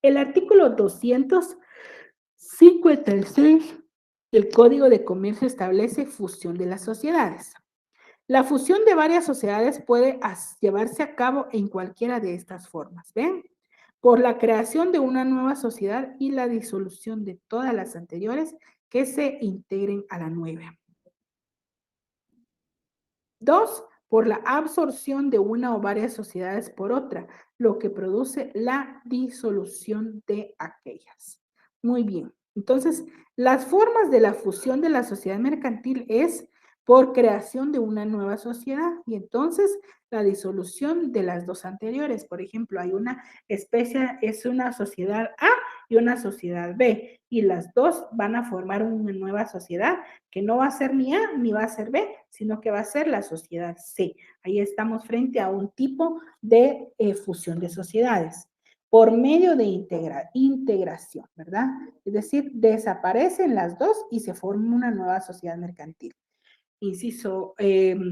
El artículo 256 del Código de Comercio establece fusión de las sociedades. La fusión de varias sociedades puede llevarse a cabo en cualquiera de estas formas. ¿Ven? Por la creación de una nueva sociedad y la disolución de todas las anteriores que se integren a la nueva. 2, por la absorción de una o varias sociedades por otra, lo que produce la disolución de aquellas. Muy bien. Entonces, las formas de la fusión de la sociedad mercantil es por creación de una nueva sociedad y entonces la disolución de las dos anteriores. Por ejemplo, hay una especie, es una sociedad A y una sociedad B y las dos van a formar una nueva sociedad que no va a ser ni A ni va a ser B, sino que va a ser la sociedad C. Ahí estamos frente a un tipo de fusión de sociedades por medio de integración, ¿verdad? Es decir, desaparecen las dos y se forma una nueva sociedad mercantil. Inciso,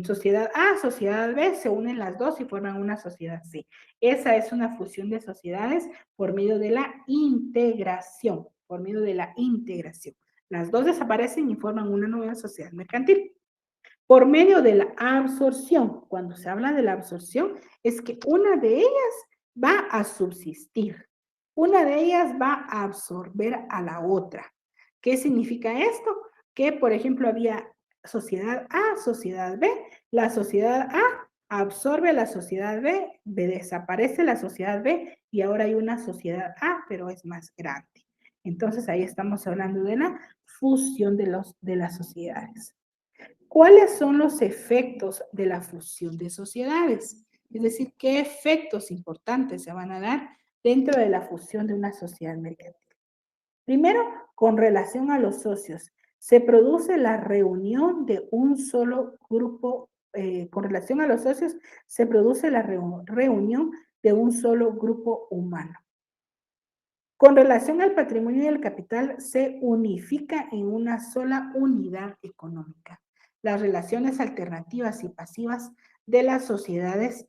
sociedad A, sociedad B, se unen las dos y forman una sociedad C. Esa es una fusión de sociedades por medio de la integración, por medio de la integración. Las dos desaparecen y forman una nueva sociedad mercantil. Por medio de la absorción. Cuando se habla de la absorción, es que una de ellas va a subsistir. Una de ellas va a absorber a la otra. ¿Qué significa esto? Que, por ejemplo, había sociedad A, sociedad B. La sociedad A absorbe a la sociedad B, desaparece la sociedad B y ahora hay una sociedad A, pero es más grande. Entonces ahí estamos hablando de la fusión de las sociedades. ¿Cuáles son los efectos de la fusión de sociedades? Es decir, ¿qué efectos importantes se van a dar dentro de la fusión de una sociedad mercantil? Primero, con relación a los socios, se produce la reunión de un solo grupo, con relación a los socios, se produce la reunión de un solo grupo humano. Con relación al patrimonio y el capital, se unifica en una sola unidad económica. Las relaciones alternativas y pasivas de las sociedades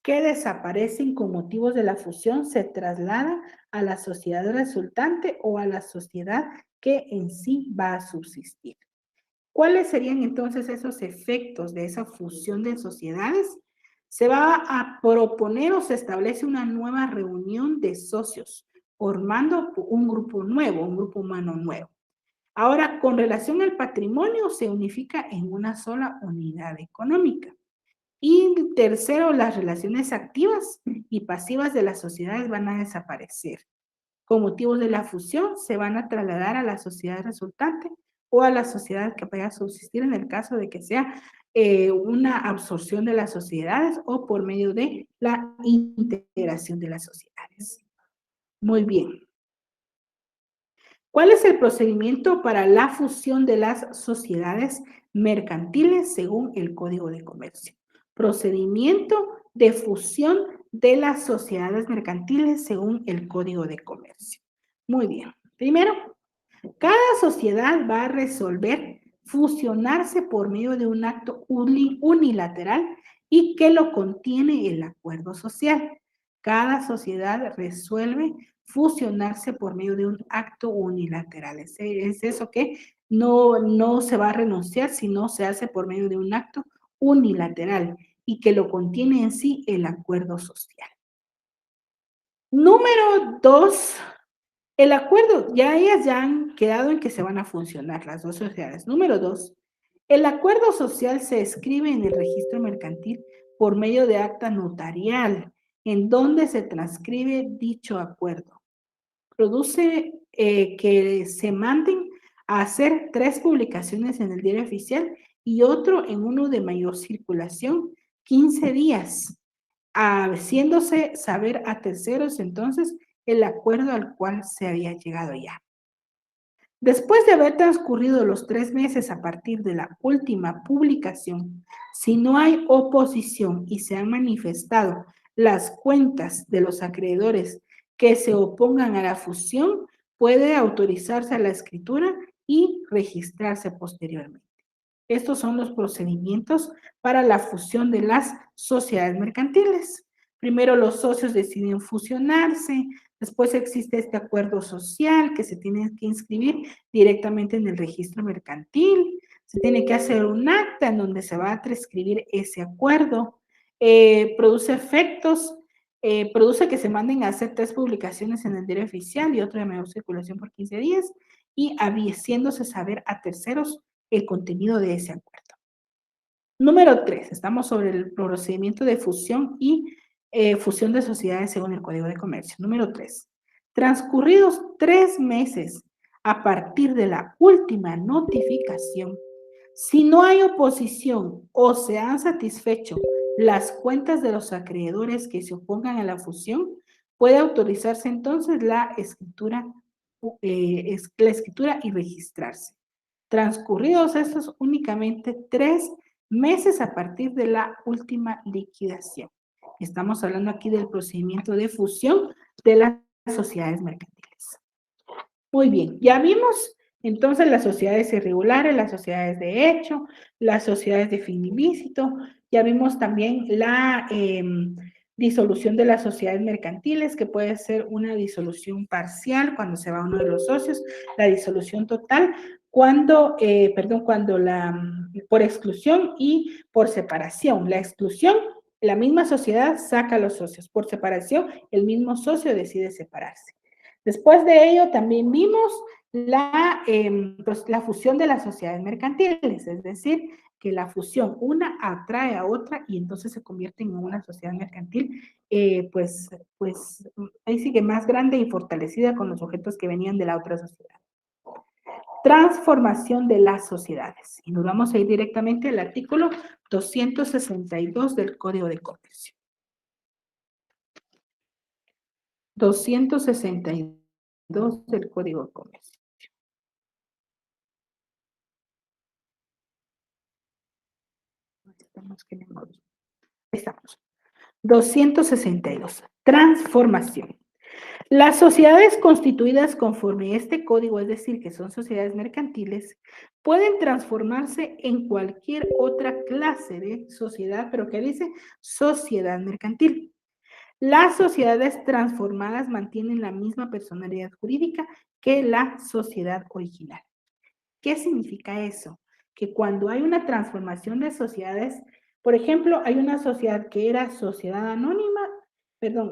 que desaparecen con motivos de la fusión se trasladan a la sociedad resultante o a la sociedad que en sí va a subsistir. ¿Cuáles serían entonces esos efectos de esa fusión de sociedades? Se va a proponer o se establece una nueva reunión de socios, formando un grupo nuevo, un grupo humano nuevo. Ahora, con relación al patrimonio, se unifica en una sola unidad económica. Y tercero, las relaciones activas y pasivas de las sociedades van a desaparecer. Con motivos de la fusión, se van a trasladar a la sociedad resultante o a la sociedad que vaya a subsistir en el caso de que sea una absorción de las sociedades o por medio de la integración de las sociedades. Muy bien. ¿Cuál es el procedimiento para la fusión de las sociedades mercantiles según el Código de Comercio? Procedimiento de fusión de las sociedades mercantiles según el Código de Comercio. Muy bien. Primero, cada sociedad va a resolver fusionarse por medio de un acto unilateral y que lo contiene el acuerdo social. Cada sociedad resuelve fusionarse por medio de un acto unilateral. Es eso que no se va a renunciar, sino se hace por medio de un acto unilateral y que lo contiene en sí el acuerdo social. Número 2, el acuerdo, ya ellas ya han quedado en que se van a funcionar las dos sociedades. Número 2, el acuerdo social se escribe en el registro mercantil por medio de acta notarial, en donde se transcribe dicho acuerdo. Produce que se manden a hacer 3 publicaciones en el diario oficial y otro en uno de mayor circulación, 15 días, haciéndose saber a terceros entonces el acuerdo al cual se había llegado ya. Después de haber transcurrido los 3 meses a partir de la última publicación, si no hay oposición y se han manifestado las cuentas de los acreedores que se opongan a la fusión, puede autorizarse a la escritura y registrarse posteriormente. Estos son los procedimientos para la fusión de las sociedades mercantiles. Primero los socios deciden fusionarse, después existe este acuerdo social que se tiene que inscribir directamente en el registro mercantil, se tiene que hacer un acta en donde se va a transcribir ese acuerdo, produce efectos, produce que se manden a hacer 3 publicaciones en el diario oficial y otra de mayor circulación por 15 días y haciéndose saber a terceros el contenido de ese acuerdo. Número 3, estamos sobre el procedimiento de fusión y fusión de sociedades según el Código de Comercio. Número 3, transcurridos 3 meses a partir de la última notificación, si no hay oposición o se han satisfecho las cuentas de los acreedores que se opongan a la fusión, puede autorizarse entonces la escritura y registrarse. Transcurridos estos únicamente 3 meses a partir de la última liquidación. Estamos hablando aquí del procedimiento de fusión de las sociedades mercantiles. Muy bien, ya vimos entonces las sociedades irregulares, las sociedades de hecho, las sociedades de fin ilícito, ya vimos también disolución de las sociedades mercantiles, que puede ser una disolución parcial cuando se va uno de los socios, la disolución total cuando, por exclusión y por separación. La exclusión, la misma sociedad saca a los socios. Por separación, el mismo socio decide separarse. Después de ello, también vimos la fusión de las sociedades mercantiles, es decir, que la fusión, una atrae a otra y entonces se convierte en una sociedad mercantil, ahí sigue más grande y fortalecida con los objetos que venían de la otra sociedad. Transformación de las sociedades. Y nos vamos a ir directamente al artículo 262 del Código de Comercio. 262 del Código de Comercio. Estamos. 262. Transformación. Las sociedades constituidas conforme a este código, es decir, que son sociedades mercantiles, pueden transformarse en cualquier otra clase de sociedad, pero ¿qué dice? Sociedad mercantil. Las sociedades transformadas mantienen la misma personalidad jurídica que la sociedad original. ¿Qué significa eso? Que cuando hay una transformación de sociedades, por ejemplo, hay una sociedad que era sociedad anónima,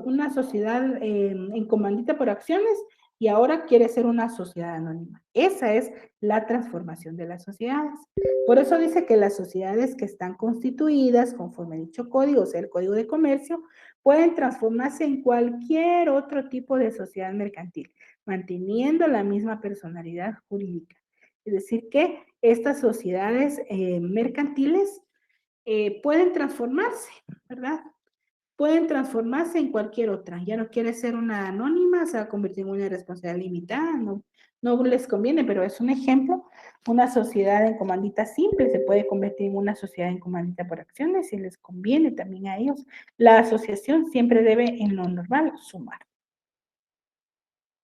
una sociedad en comandita por acciones y ahora quiere ser una sociedad anónima. Esa es la transformación de las sociedades. Por eso dice que las sociedades que están constituidas conforme a dicho código, o sea, el Código de Comercio, pueden transformarse en cualquier otro tipo de sociedad mercantil, manteniendo la misma personalidad jurídica. Es decir, que estas sociedades mercantiles pueden transformarse, ¿verdad? Pueden transformarse en cualquier otra. Ya no quiere ser una anónima, se va a convertir en una responsabilidad limitada, no les conviene, pero es un ejemplo. Una sociedad en comandita simple se puede convertir en una sociedad en comandita por acciones si les conviene también a ellos. La asociación siempre debe, en lo normal, sumar.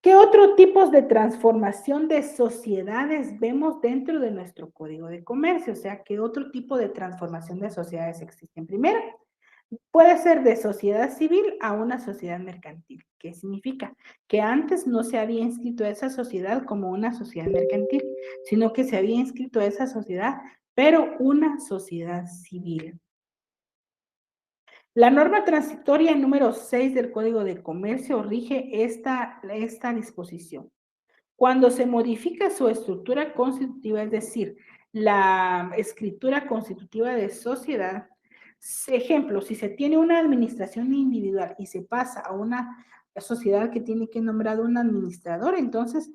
¿Qué otros tipos de transformación de sociedades vemos dentro de nuestro Código de Comercio? O sea, ¿qué otro tipo de transformación de sociedades existen? Primero, puede ser de sociedad civil a una sociedad mercantil. ¿Qué significa? Que antes no se había inscrito a esa sociedad como una sociedad mercantil, sino que se había inscrito a esa sociedad, pero una sociedad civil. La norma transitoria número 6 del Código de Comercio rige esta disposición. Cuando se modifica su estructura constitutiva, es decir, la escritura constitutiva de sociedad, ejemplo, si se tiene una administración individual y se pasa a una sociedad que tiene que nombrar un administrador, entonces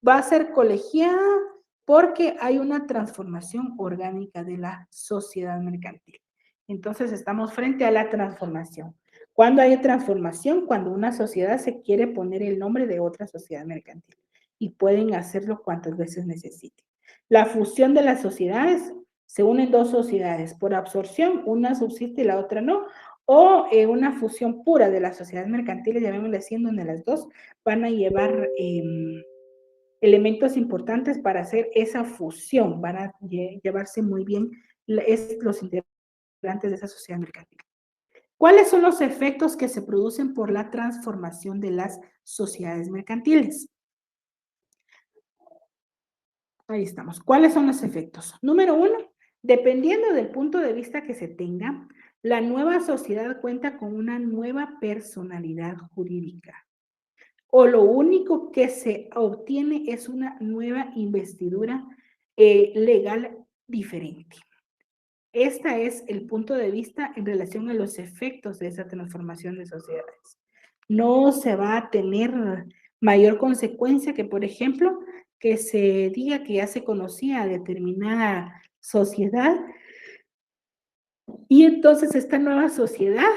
va a ser colegiada porque hay una transformación orgánica de la sociedad mercantil. Entonces estamos frente a la transformación. ¿Cuándo hay transformación? Cuando una sociedad se quiere poner el nombre de otra sociedad mercantil y pueden hacerlo cuantas veces necesiten. La fusión de las sociedades, se unen dos sociedades por absorción, una subsiste y la otra no, o una fusión pura de las sociedades mercantiles, llamémosle así, donde las dos van a llevar elementos importantes para hacer esa fusión, van a llevarse muy bien los integrantes de esa sociedad mercantil. ¿Cuáles son los efectos que se producen por la transformación de las sociedades mercantiles? Ahí estamos. ¿Cuáles son los efectos? Número uno, dependiendo del punto de vista que se tenga, la nueva sociedad cuenta con una nueva personalidad jurídica. O lo único que se obtiene es una nueva investidura legal diferente. Este es el punto de vista en relación a los efectos de esa transformación de sociedades. No se va a tener mayor consecuencia que, por ejemplo, que se diga que ya se conocía a determinada sociedad y entonces esta nueva sociedad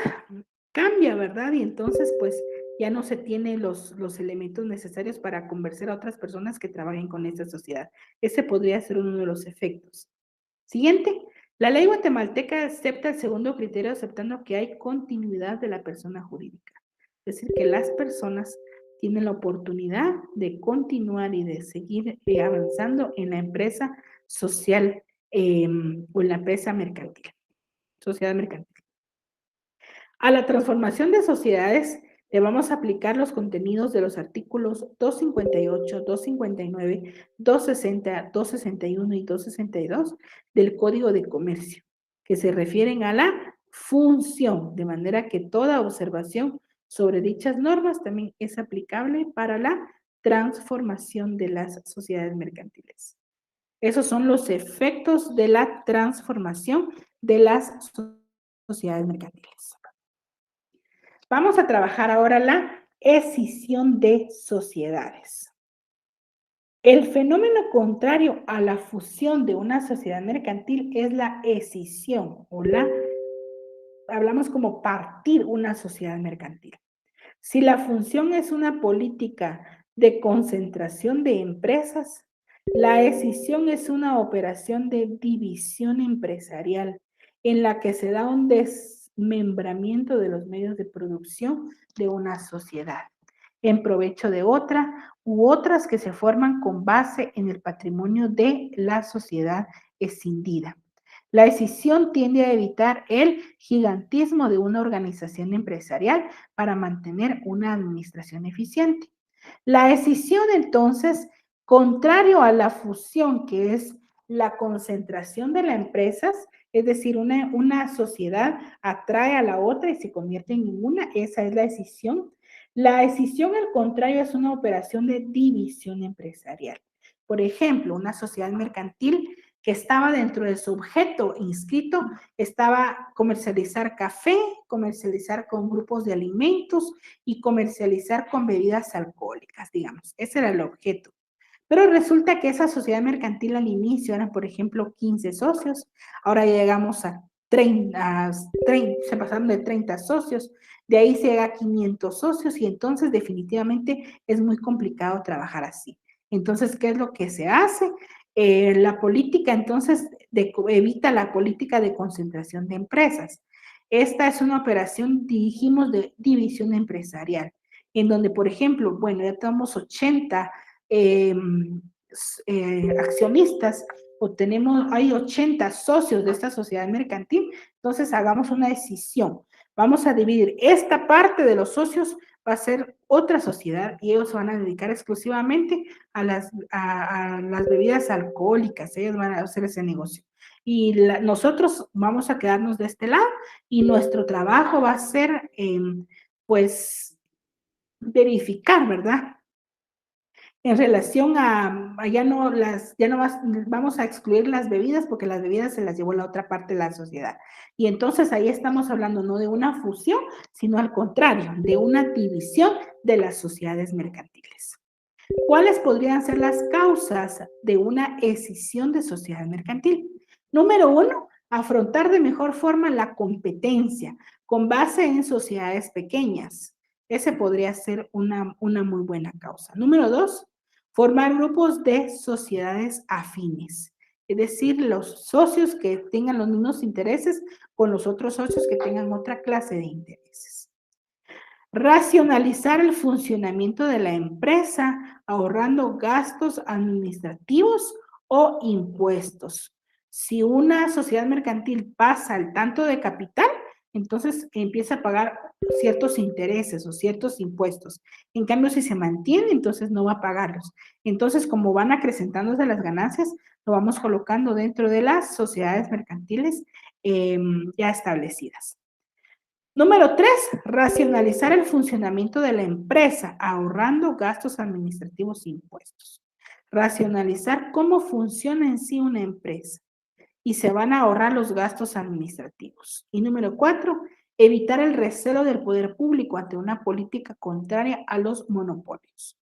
cambia, ¿verdad? Y entonces, pues, ya no se tienen los elementos necesarios para convencer a otras personas que trabajen con esta sociedad. Ese podría ser uno de los efectos. Siguiente, la ley guatemalteca acepta el segundo criterio aceptando que hay continuidad de la persona jurídica. Es decir, que las personas tienen la oportunidad de continuar y de seguir avanzando en la empresa social o en la empresa mercantil, sociedad mercantil. A la transformación de sociedades le vamos a aplicar los contenidos de los artículos 258, 259, 260, 261 y 262 del Código de Comercio, que se refieren a la función, de manera que toda observación sobre dichas normas también es aplicable para la transformación de las sociedades mercantiles. Esos son los efectos de la transformación de las sociedades mercantiles. Vamos a trabajar ahora la escisión de sociedades. El fenómeno contrario a la fusión de una sociedad mercantil es la escisión o hablamos como partir una sociedad mercantil. Si la función es una política de concentración de empresas, la escisión es una operación de división empresarial en la que se da un desmembramiento de los medios de producción de una sociedad en provecho de otra u otras que se forman con base en el patrimonio de la sociedad escindida. La escisión tiende a evitar el gigantismo de una organización empresarial para mantener una administración eficiente. La escisión, entonces, contrario a la fusión, que es la concentración de las empresas, es decir, una sociedad atrae a la otra y se convierte en una, esa es la escisión. La escisión, al contrario, es una operación de división empresarial. Por ejemplo, una sociedad mercantil que estaba dentro de su objeto inscrito, estaba comercializar café, comercializar con grupos de alimentos y comercializar con bebidas alcohólicas, digamos. Ese era el objeto. Pero resulta que esa sociedad mercantil al inicio eran, por ejemplo, 15 socios, ahora ya llegamos a 30, se pasaron de 30 socios, de ahí se llega a 500 socios y entonces definitivamente es muy complicado trabajar así. Entonces, ¿qué es lo que se hace? La política entonces evita la política de concentración de empresas. Esta es una operación, dijimos, de división empresarial, en donde, por ejemplo, bueno, ya tenemos 80 accionistas o hay 80 socios de esta sociedad mercantil, entonces hagamos una decisión. Vamos a dividir esta parte de los socios, va a ser otra sociedad y ellos se van a dedicar exclusivamente a las bebidas alcohólicas, ellos van a hacer ese negocio. Y nosotros vamos a quedarnos de este lado y nuestro trabajo va a ser, pues, verificar, ¿verdad? En relación ya no vamos a excluir las bebidas porque las bebidas se las llevó la otra parte de la sociedad. Y entonces ahí estamos hablando no de una fusión, sino al contrario, de una división de las sociedades mercantiles. ¿Cuáles podrían ser las causas de una escisión de sociedad mercantil? Número uno, afrontar de mejor forma la competencia con base en sociedades pequeñas. Ese podría ser una muy buena causa. Número dos, formar grupos de sociedades afines, es decir, los socios que tengan los mismos intereses con los otros socios que tengan otra clase de intereses. Racionalizar el funcionamiento de la empresa ahorrando gastos administrativos o impuestos. Si una sociedad mercantil pasa al tanto de capital, entonces empieza a pagar ciertos intereses o ciertos impuestos. En cambio, si se mantiene, entonces no va a pagarlos. Entonces, como van acrecentándose las ganancias, lo vamos colocando dentro de las sociedades mercantiles ya establecidas. Número 3, racionalizar el funcionamiento de la empresa, ahorrando gastos administrativos e impuestos. Racionalizar cómo funciona en sí una empresa y se van a ahorrar los gastos administrativos. Y número 4, evitar el recelo del poder público ante una política contraria a los monopolios.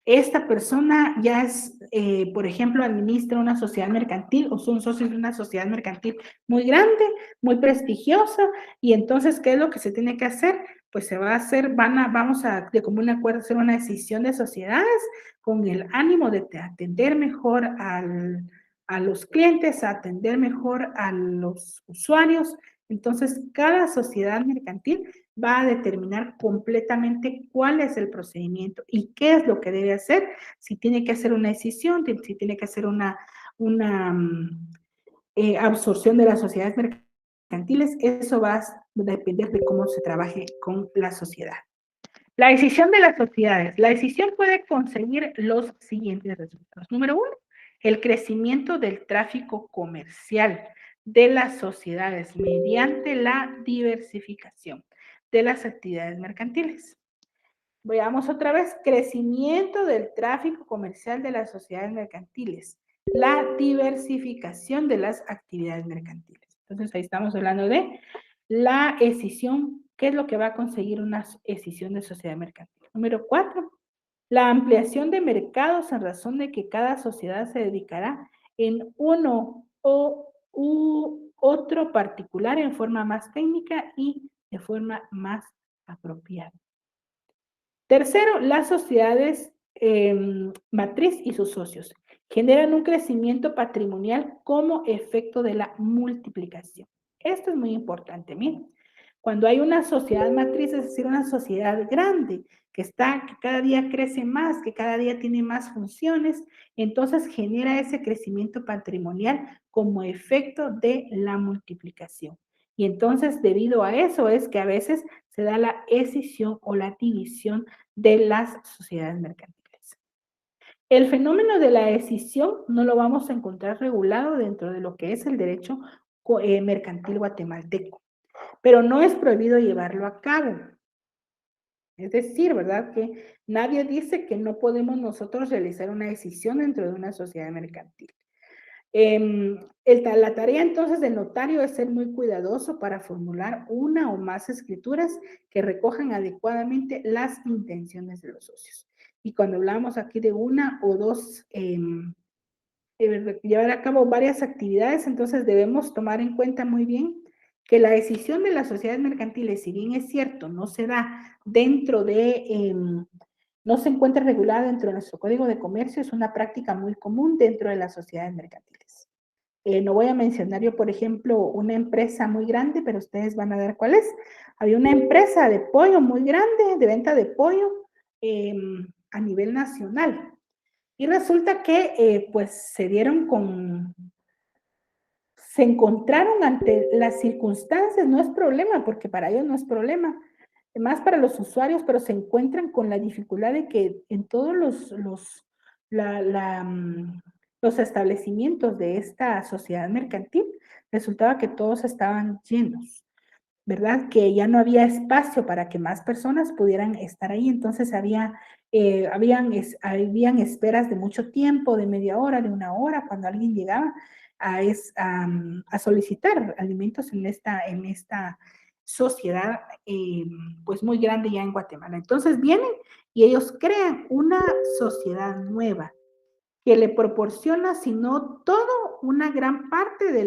Esta persona ya es, por ejemplo, administra una sociedad mercantil o son socios de una sociedad mercantil muy grande, muy prestigiosa, y entonces, ¿qué es lo que se tiene que hacer? Pues se va a hacer, vamos a, de común acuerdo, hacer una decisión de sociedades con el ánimo de atender mejor a los clientes, a atender mejor a los usuarios. Entonces, cada sociedad mercantil va a determinar completamente cuál es el procedimiento y qué es lo que debe hacer, si tiene que hacer una decisión, si tiene que hacer una absorción de las sociedades mercantiles mercantiles, eso va a depender de cómo se trabaje con la sociedad. La decisión de las sociedades. La decisión puede conseguir los siguientes resultados. Número uno, el crecimiento del tráfico comercial de las sociedades mediante la diversificación de las actividades mercantiles. Veamos otra vez, crecimiento del tráfico comercial de las sociedades mercantiles, la diversificación de las actividades mercantiles. Entonces ahí estamos hablando de la escisión, ¿qué es lo que va a conseguir una escisión de sociedad mercantil? Número 4, la ampliación de mercados en razón de que cada sociedad se dedicará en uno u otro particular en forma más técnica y de forma más apropiada. Tercero, las sociedades matriz y sus socios generan un crecimiento patrimonial como efecto de la multiplicación. Esto es muy importante, miren. Cuando hay una sociedad matriz, es decir, una sociedad grande, que cada día crece más, que cada día tiene más funciones, entonces genera ese crecimiento patrimonial como efecto de la multiplicación. Y entonces, debido a eso, es que a veces se da la escisión o la división de las sociedades mercantiles. El fenómeno de la escisión no lo vamos a encontrar regulado dentro de lo que es el derecho mercantil guatemalteco, pero no es prohibido llevarlo a cabo. Es decir, ¿verdad? Que nadie dice que no podemos nosotros realizar una decisión dentro de una sociedad mercantil. La tarea entonces del notario es ser muy cuidadoso para formular una o más escrituras que recojan adecuadamente las intenciones de los socios. Y cuando hablamos aquí de una o dos, llevar a cabo varias actividades, entonces debemos tomar en cuenta muy bien que la decisión de las sociedades mercantiles, si bien es cierto, no se da dentro de, no se encuentra regulada dentro de nuestro Código de Comercio, es una práctica muy común dentro de las sociedades mercantiles. No voy a mencionar yo, por ejemplo, una empresa muy grande, pero ustedes van a ver cuál es. Había una empresa de pollo muy grande, de venta de pollo a nivel nacional. Y resulta que pues se encontraron ante las circunstancias, no es problema, porque para ellos no es problema, más para los usuarios, pero se encuentran con la dificultad de que en todos los establecimientos de esta sociedad mercantil, resultaba que todos estaban llenos, ¿verdad? Que ya no había espacio para que más personas pudieran estar ahí, entonces habían esperas de mucho tiempo, de media hora, de una hora, cuando alguien llegaba a solicitar alimentos en esta sociedad pues muy grande ya en Guatemala. Entonces vienen y ellos crean una sociedad nueva que le proporciona, si no todo, una gran parte de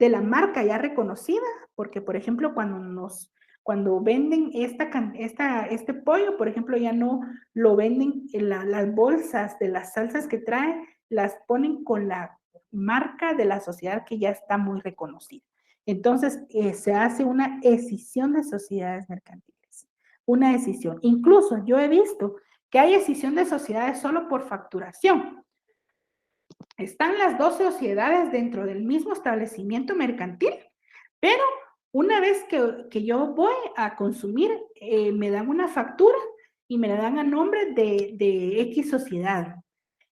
la marca ya reconocida, porque por ejemplo cuando venden este pollo, por ejemplo, ya no lo venden en las bolsas de las salsas que trae, las ponen con la marca de la sociedad que ya está muy reconocida. Entonces, se hace una escisión de sociedades mercantiles, una escisión. Incluso yo he visto que hay escisión de sociedades solo por facturación. Están las dos sociedades dentro del mismo establecimiento mercantil, pero una vez que yo voy a consumir, me dan una factura y me la dan a nombre de X sociedad.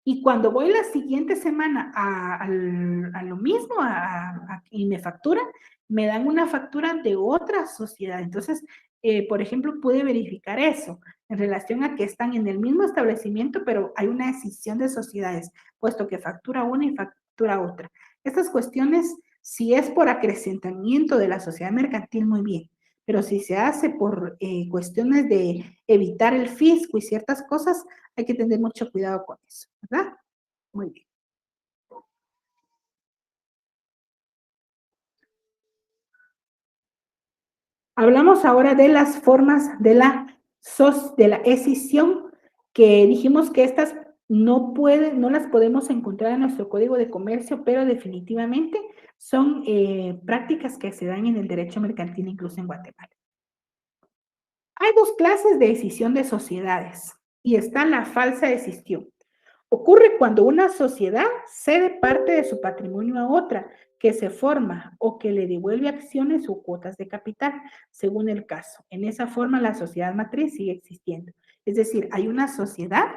Y cuando voy la siguiente semana a lo mismo y me facturan, me dan una factura de otra sociedad. Entonces, por ejemplo, pude verificar eso en relación a que están en el mismo establecimiento, pero hay una escisión de sociedades, puesto que factura una y factura otra. Estas cuestiones, si es por acrecentamiento de la sociedad mercantil, muy bien, pero si se hace por cuestiones de evitar el fisco y ciertas cosas, hay que tener mucho cuidado con eso, ¿verdad? Muy bien. Hablamos ahora de las formas de la escisión, que dijimos que estas no las podemos encontrar en nuestro Código de Comercio, pero definitivamente son prácticas que se dan en el derecho mercantil, incluso en Guatemala. Hay dos clases de escisión de sociedades y está la falsa escisión. Ocurre cuando una sociedad cede parte de su patrimonio a otra que se forma o que le devuelve acciones o cuotas de capital, según el caso. En esa forma, la sociedad matriz sigue existiendo. Es decir, hay una sociedad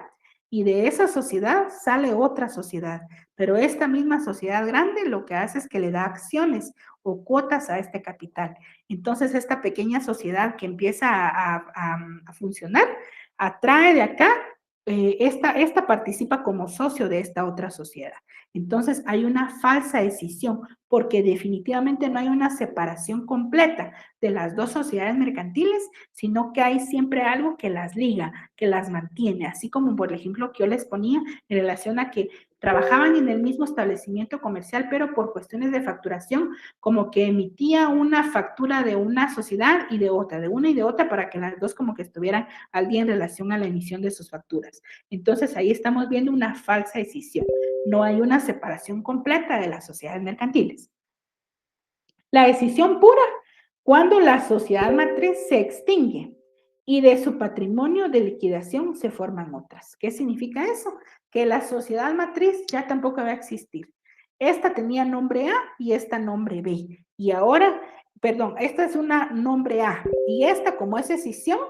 y de esa sociedad sale otra sociedad, pero esta misma sociedad grande lo que hace es que le da acciones o cuotas a este capital. Entonces, esta pequeña sociedad que empieza a funcionar atrae de acá esta participa como socio de esta otra sociedad. Entonces hay una falsa escisión porque definitivamente no hay una separación completa de las dos sociedades mercantiles, sino que hay siempre algo que las liga, que las mantiene, así como por ejemplo que yo les ponía en relación a que trabajaban en el mismo establecimiento comercial, pero por cuestiones de facturación, como que emitía una factura de una sociedad y de otra, de una y de otra, para que las dos como que estuvieran al día en relación a la emisión de sus facturas. Entonces ahí estamos viendo una falsa escisión. No hay una separación completa de las sociedades mercantiles. La escisión pura, cuando la sociedad matriz se extingue y de su patrimonio de liquidación se forman otras. ¿Qué significa eso? Que la sociedad matriz ya tampoco va a existir. Esta tenía nombre A y esta nombre B. Y ahora, perdón, esta es una nombre A y esta, como es escisión,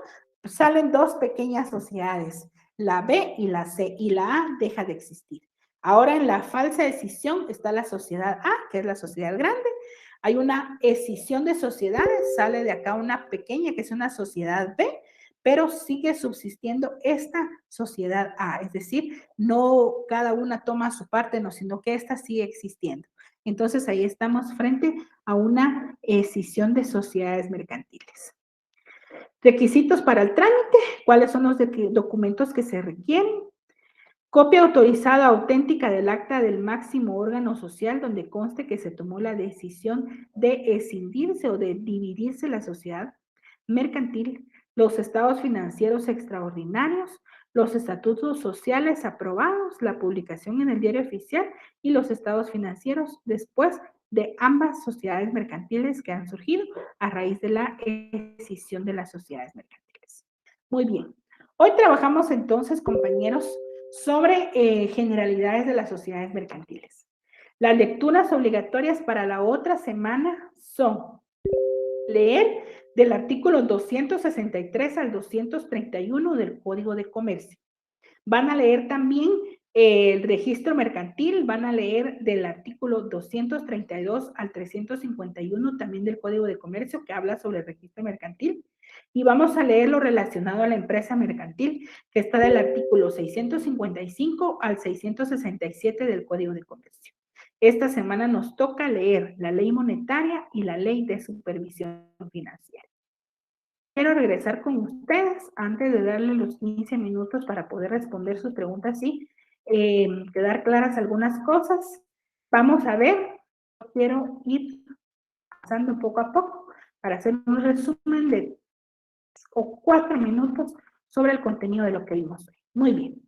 salen dos pequeñas sociedades, la B y la C, y la A deja de existir. Ahora en la falsa escisión está la sociedad A, que es la sociedad grande. Hay una escisión de sociedades, sale de acá una pequeña que es una sociedad B, pero sigue subsistiendo esta sociedad A, es decir, no cada una toma su parte, no, sino que esta sigue existiendo. Entonces ahí estamos frente a una escisión de sociedades mercantiles. Requisitos para el trámite, ¿cuáles son los documentos que se requieren? Copia autorizada auténtica del acta del máximo órgano social donde conste que se tomó la decisión de escindirse o de dividirse la sociedad mercantil, los estados financieros extraordinarios, los estatutos sociales aprobados, la publicación en el diario oficial y los estados financieros después de ambas sociedades mercantiles que han surgido a raíz de la escisión de las sociedades mercantiles. Muy bien. Hoy trabajamos entonces, compañeros, sobre generalidades de las sociedades mercantiles. Las lecturas obligatorias para la otra semana son leer del artículo 263 al 231 del Código de Comercio. Van a leer también el registro mercantil, van a leer del artículo 232 al 351 también del Código de Comercio que habla sobre el registro mercantil. Y vamos a leer lo relacionado a la empresa mercantil, que está del artículo 655 al 667 del Código de Comercio. Esta semana nos toca leer la ley monetaria y la ley de supervisión financiera. Quiero regresar con ustedes antes de darle los 15 minutos para poder responder sus preguntas y quedar claras algunas cosas. Vamos a ver, quiero ir pasando poco a poco para hacer un resumen de 4 minutos sobre el contenido de lo que vimos hoy. Muy bien.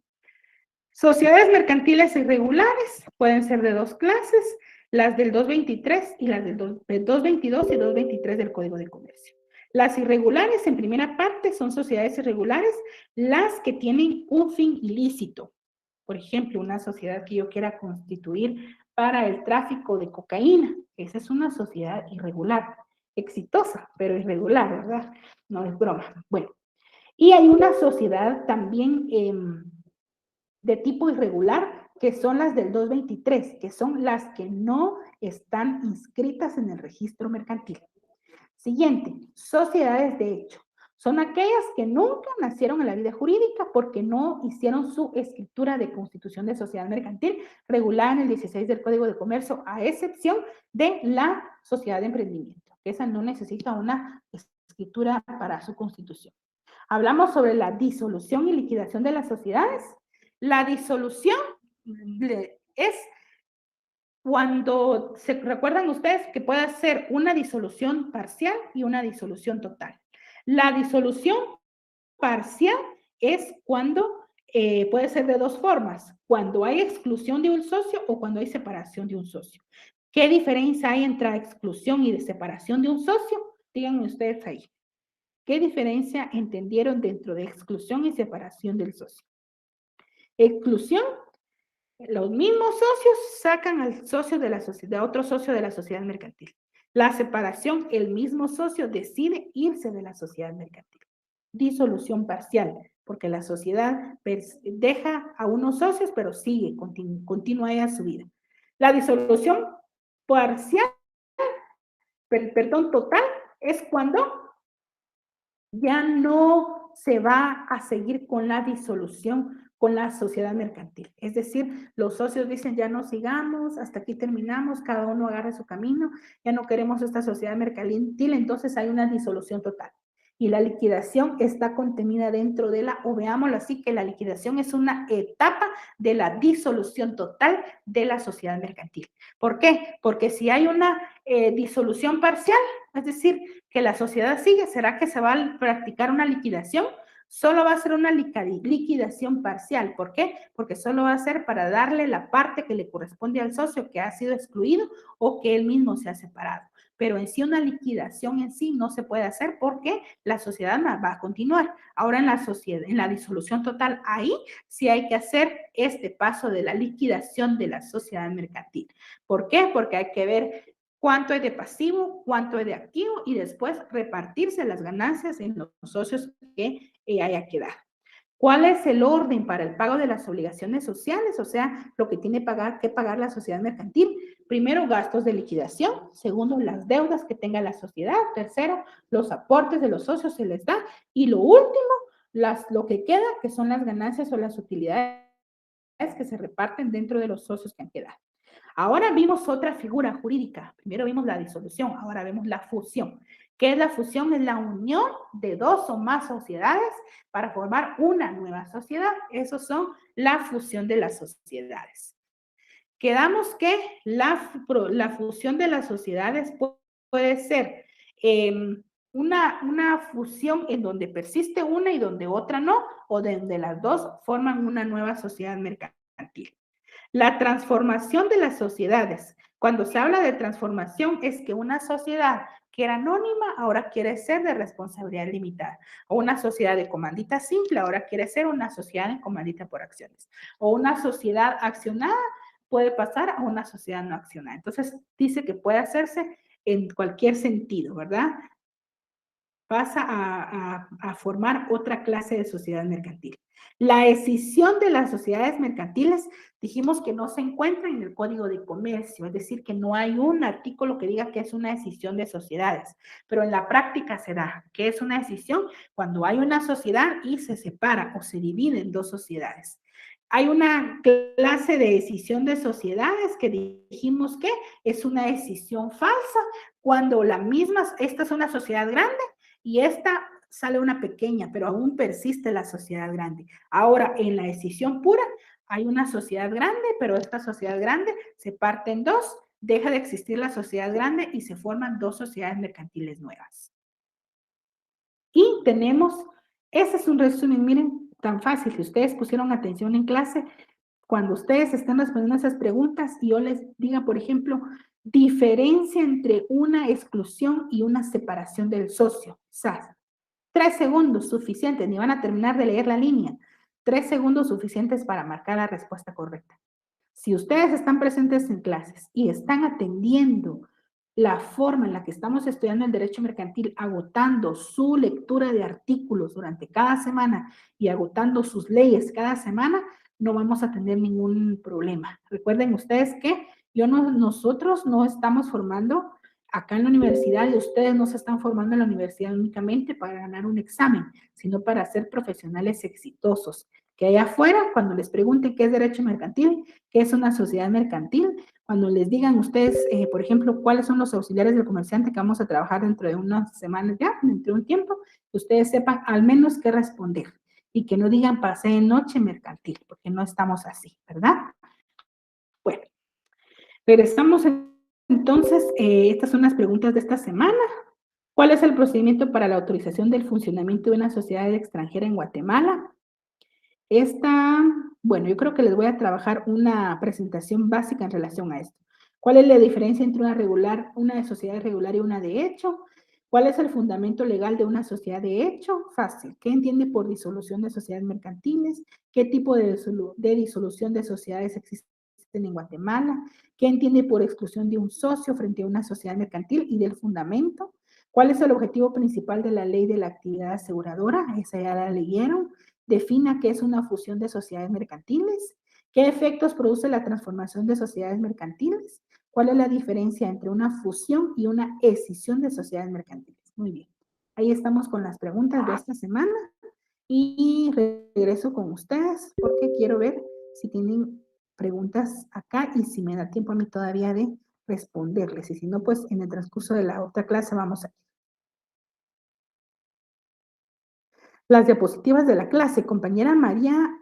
Sociedades mercantiles irregulares pueden ser de dos clases, las del 223 y las del 222 y 223 del Código de Comercio. Las irregulares, en primera parte, son sociedades irregulares las que tienen un fin ilícito. Por ejemplo, una sociedad que yo quiera constituir para el tráfico de cocaína. Esa es una sociedad irregular, exitosa, pero irregular, ¿verdad? No es broma. Bueno, y hay una sociedad también de tipo irregular, que son las del 223, que son las que no están inscritas en el registro mercantil. Siguiente, sociedades de hecho. Son aquellas que nunca nacieron en la vida jurídica porque no hicieron su escritura de constitución de sociedad mercantil regulada en el 16 del Código de Comercio, a excepción de la sociedad de emprendimiento, que esa no necesita una escritura para su constitución. Hablamos sobre la disolución y liquidación de las sociedades. La disolución es cuando, ¿se recuerdan ustedes que puede ser una disolución parcial y una disolución total? La disolución parcial es cuando puede ser de dos formas, cuando hay exclusión de un socio o cuando hay separación de un socio. ¿Qué diferencia hay entre exclusión y de separación de un socio? Díganme ustedes ahí. ¿Qué diferencia entendieron dentro de exclusión y separación del socio? Exclusión Los mismos socios sacan al socio de la sociedad, a otro socio de la sociedad mercantil. La separación, el mismo socio decide irse de la sociedad mercantil. Disolución parcial, porque la sociedad deja a unos socios, pero sigue, continúa ella su vida. La disolución parcial, perdón, total, es cuando ya no se va a seguir con la disolución con la sociedad mercantil. Es decir, los socios dicen ya no sigamos, hasta aquí terminamos, cada uno agarra su camino, ya no queremos esta sociedad mercantil, entonces hay una disolución total. Y la liquidación está contenida dentro de la, o veámoslo así, que la liquidación es una etapa de la disolución total de la sociedad mercantil. ¿Por qué? Porque si hay una disolución parcial, es decir, que la sociedad sigue, ¿será que se va a practicar una liquidación? Solo va a ser una liquidación parcial. ¿Por qué? Porque solo va a ser para darle la parte que le corresponde al socio que ha sido excluido o que él mismo se ha separado. Pero en sí una liquidación en sí no se puede hacer porque la sociedad va a continuar. Ahora en la sociedad, en la disolución total, ahí sí hay que hacer este paso de la liquidación de la sociedad mercantil. ¿Por qué? Porque hay que ver cuánto es de pasivo, cuánto es de activo y después repartirse las ganancias en los socios que haya quedado. ¿Cuál es el orden para el pago de las obligaciones sociales? O sea, lo que tiene que pagar la sociedad mercantil. Primero, gastos de liquidación. Segundo, las deudas que tenga la sociedad. Tercero, los aportes de los socios se les da. Y lo último, lo que queda, que son las ganancias o las utilidades que se reparten dentro de los socios que han quedado. Ahora vimos otra figura jurídica. Primero vimos la disolución, ahora vemos la fusión. ¿Qué es la fusión? Es la unión de dos o más sociedades para formar una nueva sociedad. Eso son la fusión de las sociedades. Quedamos que la fusión de las sociedades puede ser una fusión en donde persiste una y donde otra no, o donde las dos forman una nueva sociedad mercantil. La transformación de las sociedades. Cuando se habla de transformación es que una sociedad que era anónima ahora quiere ser de responsabilidad limitada. O una sociedad de comandita simple ahora quiere ser una sociedad en comandita por acciones. O una sociedad accionada puede pasar a una sociedad no accionada. Entonces dice que puede hacerse en cualquier sentido, ¿verdad? Pasa a formar otra clase de sociedad mercantil. La escisión de las sociedades mercantiles, dijimos que no se encuentra en el Código de Comercio, es decir, que no hay un artículo que diga que es una escisión de sociedades, pero en la práctica se da. ¿Qué es una escisión? Cuando hay una sociedad y se separa o se divide en dos sociedades. Hay una clase de escisión de sociedades que dijimos que es una escisión falsa, cuando esta es una sociedad grande y esta sale una pequeña, pero aún persiste la sociedad grande. Ahora, en la escisión pura, hay una sociedad grande, pero esta sociedad grande se parte en dos, deja de existir la sociedad grande y se forman dos sociedades mercantiles nuevas. Y tenemos, ese es un resumen, miren, tan fácil. Si ustedes pusieron atención en clase, cuando ustedes están respondiendo esas preguntas y yo les diga, por ejemplo, diferencia entre una exclusión y una separación del socio. ¿Sabes? 3 segundos suficientes, ni van a terminar de leer la línea. 3 segundos suficientes para marcar la respuesta correcta. Si ustedes están presentes en clases y están atendiendo la forma en la que estamos estudiando el derecho mercantil, agotando su lectura de artículos durante cada semana y agotando sus leyes cada semana, no vamos a tener ningún problema. Recuerden ustedes que nosotros no estamos formando acá en la universidad y ustedes no se están formando en la universidad únicamente para ganar un examen, sino para ser profesionales exitosos. Que allá afuera, cuando les pregunten qué es derecho mercantil, qué es una sociedad mercantil, cuando les digan ustedes, por ejemplo, cuáles son los auxiliares del comerciante que vamos a trabajar dentro de unas semanas ya, dentro de un tiempo, que ustedes sepan al menos qué responder y que no digan pasé en noche mercantil, porque no estamos así, ¿verdad? Bueno, regresamos entonces, estas son las preguntas de esta semana. ¿Cuál es el procedimiento para la autorización del funcionamiento de una sociedad extranjera en Guatemala? Bueno, yo creo que les voy a trabajar una presentación básica en relación a esto. ¿Cuál es la diferencia entre una sociedad irregular y una de hecho? ¿Cuál es el fundamento legal de una sociedad de hecho? Fácil. ¿Qué entiende por disolución de sociedades mercantiles? ¿Qué tipo de disolución de sociedades existe existen en Guatemala, qué entiende por exclusión de un socio frente a una sociedad mercantil y del fundamento, cuál es el objetivo principal de la ley de la actividad aseguradora, esa ya la leyeron, defina qué es una fusión de sociedades mercantiles, qué efectos produce la transformación de sociedades mercantiles, cuál es la diferencia entre una fusión y una escisión de sociedades mercantiles. Muy bien, ahí estamos con las preguntas de esta semana. Y regreso con ustedes porque quiero ver si tienen preguntas acá y si me da tiempo a mí todavía de responderles. Y si no, pues en el transcurso de la otra clase vamos a las diapositivas de la clase. Compañera María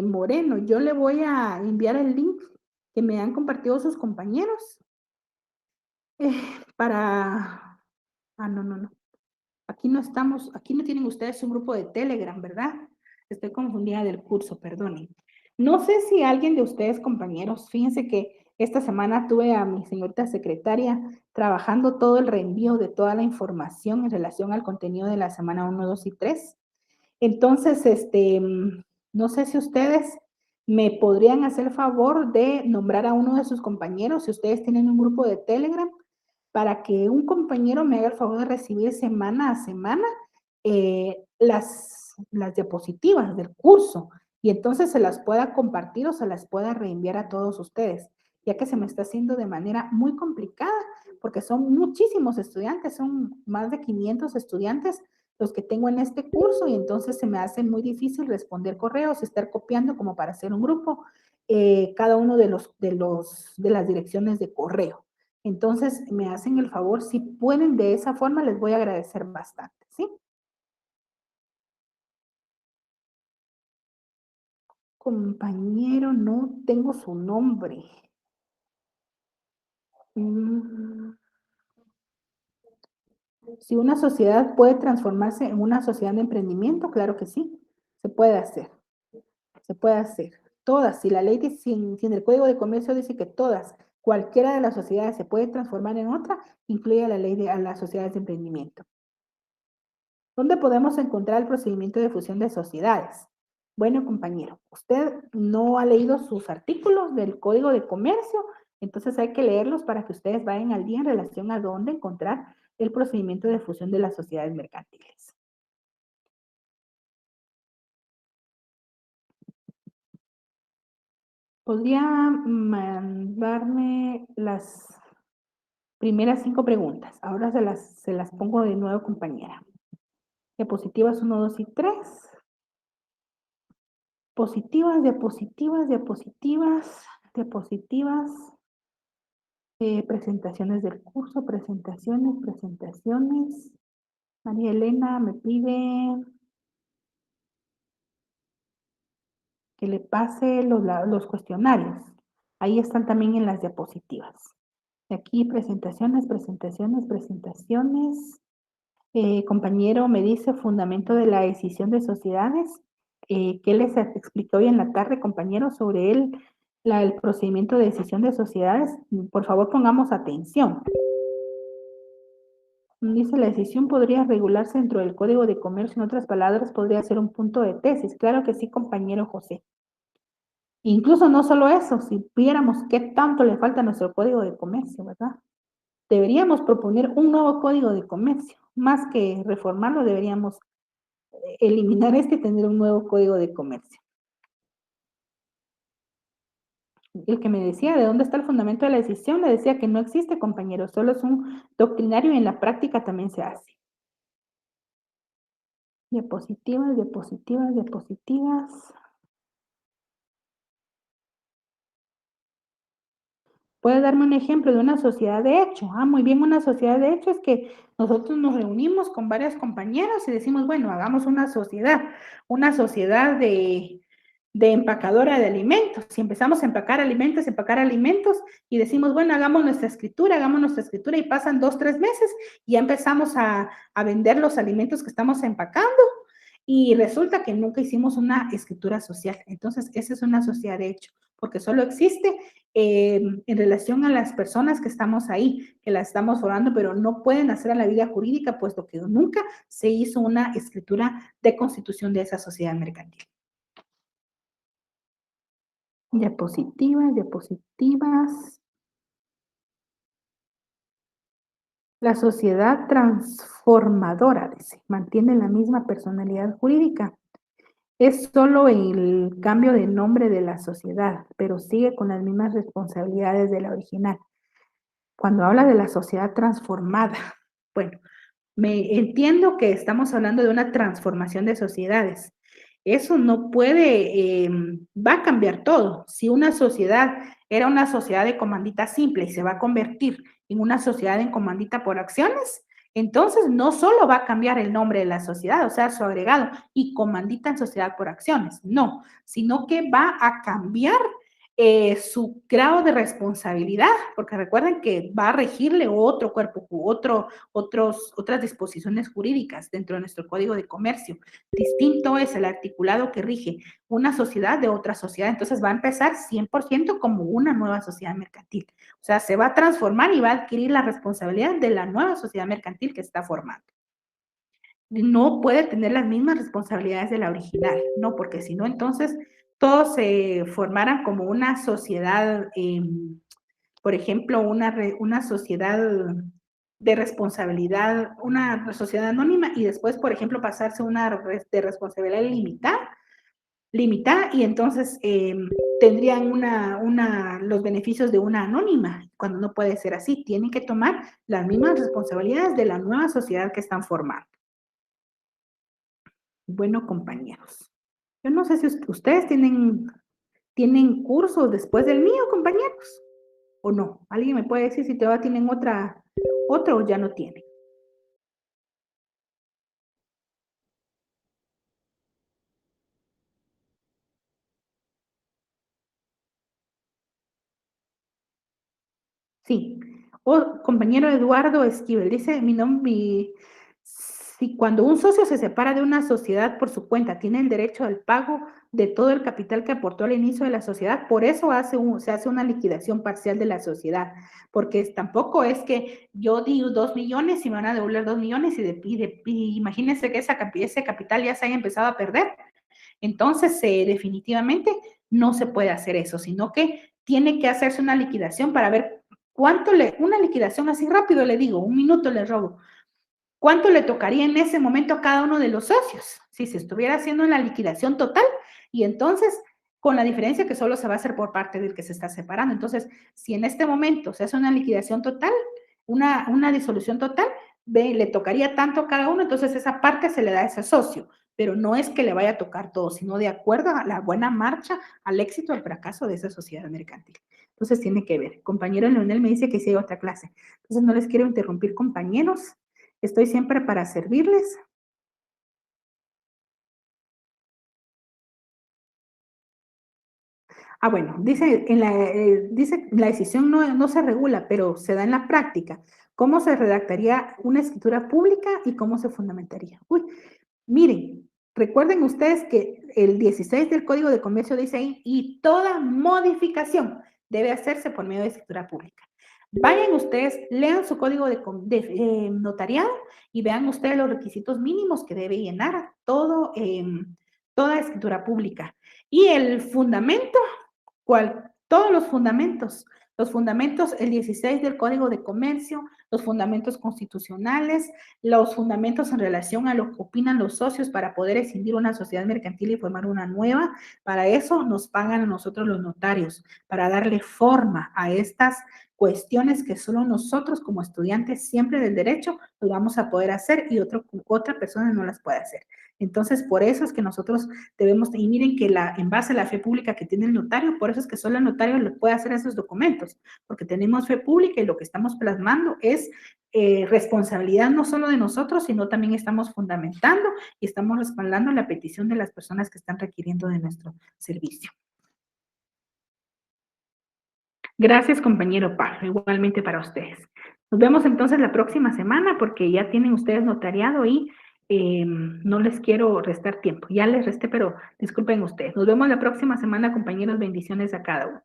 Moreno, yo le voy a enviar el link que me han compartido sus compañeros para... Ah, no, no, no. Aquí no estamos, aquí no tienen ustedes un grupo de Telegram, ¿verdad? Estoy confundida del curso, perdonen. No sé si alguien de ustedes, compañeros, fíjense que esta semana tuve a mi señorita secretaria trabajando todo el reenvío de toda la información en relación al contenido de la semana 1, 2 y 3. Entonces, no sé si ustedes me podrían hacer favor de nombrar a uno de sus compañeros, si ustedes tienen un grupo de Telegram, para que un compañero me haga el favor de recibir semana a semana las diapositivas del curso y entonces se las pueda compartir o se las pueda reenviar a todos ustedes, ya que se me está haciendo de manera muy complicada porque son muchísimos estudiantes, son más de 500 estudiantes los que tengo en este curso y entonces se me hace muy difícil responder correos, estar copiando como para hacer un grupo, cada uno de las direcciones de correo. Entonces, me hacen el favor, si pueden de esa forma, les voy a agradecer bastante, ¿sí? Compañero, no tengo su nombre. Mm, Si una sociedad puede transformarse en una sociedad de emprendimiento, claro que sí, se puede hacer, se puede hacer. Todas, si la ley dice, si en el Código de Comercio dice que todas, cualquiera de las sociedades se puede transformar en otra, incluye a la ley de a las sociedades de emprendimiento. ¿Dónde podemos encontrar el procedimiento de fusión de sociedades? Bueno, compañero, usted no ha leído sus artículos del Código de Comercio, entonces hay que leerlos para que ustedes vayan al día en relación a dónde encontrar el procedimiento de fusión de las sociedades mercantiles. ¿Podría mandarme las primeras 5 preguntas? Ahora se las pongo de nuevo, compañera. Diapositivas 1, 2 y 3. Positivas, diapositivas, diapositivas, diapositivas. Presentaciones del curso, presentaciones, presentaciones. María Elena me pide que le pase los cuestionarios. Ahí están también en las diapositivas. Aquí presentaciones, presentaciones, presentaciones. Compañero me dice fundamento de la decisión de sociedades. ¿Qué les expliqué hoy en la tarde, compañero, sobre el procedimiento de decisión de sociedades? Por favor, pongamos atención. Dice, la decisión podría regularse dentro del Código de Comercio, en otras palabras, podría ser un punto de tesis. Claro que sí, compañero José. Incluso no solo eso, si viéramos qué tanto le falta a nuestro Código de Comercio, ¿verdad? Deberíamos proponer un nuevo Código de Comercio. Más que reformarlo, deberíamos eliminar este y tener un nuevo Código de Comercio. El que me decía de dónde está el fundamento de la decisión, le decía que no existe, compañero, solo es un doctrinario y en la práctica también se hace. Diapositivas, diapositivas, diapositivas. ¿Puede darme un ejemplo de una sociedad de hecho? Ah, muy bien, una sociedad de hecho es que nosotros nos reunimos con varios compañeros y decimos, bueno, hagamos una sociedad de empacadora de alimentos. Si empezamos a empacar alimentos y decimos, bueno, hagamos nuestra escritura y pasan 2, 3 meses y ya empezamos a vender los alimentos que estamos empacando y resulta que nunca hicimos una escritura social. Entonces, esa es una sociedad de hecho, porque solo existe en relación a las personas que estamos ahí, que las estamos formando, pero no pueden hacer a la vida jurídica, puesto que nunca se hizo una escritura de constitución de esa sociedad mercantil. Diapositivas, diapositivas. La sociedad transformadora, dice, mantiene la misma personalidad jurídica. Es solo el cambio de nombre de la sociedad, pero sigue con las mismas responsabilidades de la original. Cuando habla de la sociedad transformada, bueno, me entiendo que estamos hablando de una transformación de sociedades. Eso no puede, va a cambiar todo. Si una sociedad era una sociedad de comandita simple y se va a convertir en una sociedad en comandita por acciones, entonces no solo va a cambiar el nombre de la sociedad, o sea, su agregado, y comandita en sociedad por acciones, no, sino que va a cambiar su grado de responsabilidad, porque recuerden que va a regirle otro cuerpo, otras disposiciones jurídicas dentro de nuestro Código de Comercio. Distinto es el articulado que rige una sociedad de otra sociedad, entonces va a empezar 100% como una nueva sociedad mercantil. O sea, se va a transformar y va a adquirir la responsabilidad de la nueva sociedad mercantil que está formando. No puede tener las mismas responsabilidades de la original, no, porque si no, entonces todos se formaran como una sociedad, por ejemplo, una sociedad de responsabilidad, una sociedad anónima y después, por ejemplo, pasarse una de responsabilidad limitada y entonces tendrían los beneficios de una anónima, cuando no puede ser así. Tienen que tomar las mismas responsabilidades de la nueva sociedad que están formando. Bueno, compañeros, yo no sé si ustedes tienen cursos después del mío, compañeros, o no. ¿Alguien me puede decir si todavía tienen otro o ya no tienen? Sí. O compañero Eduardo Esquivel, dice mi nombre, si cuando un socio se separa de una sociedad por su cuenta, tiene el derecho al pago de todo el capital que aportó al inicio de la sociedad, por eso se hace una liquidación parcial de la sociedad, porque tampoco es que yo di 2 millones y me van a devolver 2 millones y imagínense que ese capital ya se haya empezado a perder. Entonces, definitivamente no se puede hacer eso, sino que tiene que hacerse una liquidación para ver una liquidación así rápido, le digo, 1 minuto le robo, cuánto le tocaría en ese momento a cada uno de los socios, si se estuviera haciendo la liquidación total, y entonces, con la diferencia que solo se va a hacer por parte del que se está separando. Entonces, si en este momento se hace una liquidación total, una disolución total, le tocaría tanto a cada uno, entonces esa parte se le da a ese socio, pero no es que le vaya a tocar todo, sino de acuerdo a la buena marcha, al éxito o al fracaso de esa sociedad mercantil. Entonces tiene que ver. Compañero Leonel me dice que sí hay otra clase. Entonces no les quiero interrumpir, compañeros. Estoy siempre para servirles. Bueno, dice la decisión no se regula, pero se da en la práctica. ¿Cómo se redactaría una escritura pública y cómo se fundamentaría? Uy, miren, recuerden ustedes que el 16 del Código de Comercio dice ahí, y toda modificación debe hacerse por medio de escritura pública. Vayan ustedes, lean su código de notariado y vean ustedes los requisitos mínimos que debe llenar toda escritura pública. Y el fundamento, ¿cuál? Todos los fundamentos, el 16 del Código de Comercio, los fundamentos constitucionales, los fundamentos en relación a lo que opinan los socios para poder escindir una sociedad mercantil y formar una nueva. Para eso nos pagan a nosotros los notarios, para darle forma a estas cuestiones que solo nosotros como estudiantes siempre del derecho lo vamos a poder hacer y otra persona no las puede hacer. Entonces, por eso es que nosotros debemos, y miren que en base a la fe pública que tiene el notario, por eso es que solo el notario le puede hacer esos documentos, porque tenemos fe pública y lo que estamos plasmando es responsabilidad no solo de nosotros, sino también estamos fundamentando y estamos respaldando la petición de las personas que están requiriendo de nuestro servicio. Gracias, compañero Pablo, igualmente para ustedes. Nos vemos entonces la próxima semana porque ya tienen ustedes notariado y no les quiero restar tiempo. Ya les resté, pero disculpen ustedes. Nos vemos la próxima semana, compañeros. Bendiciones a cada uno.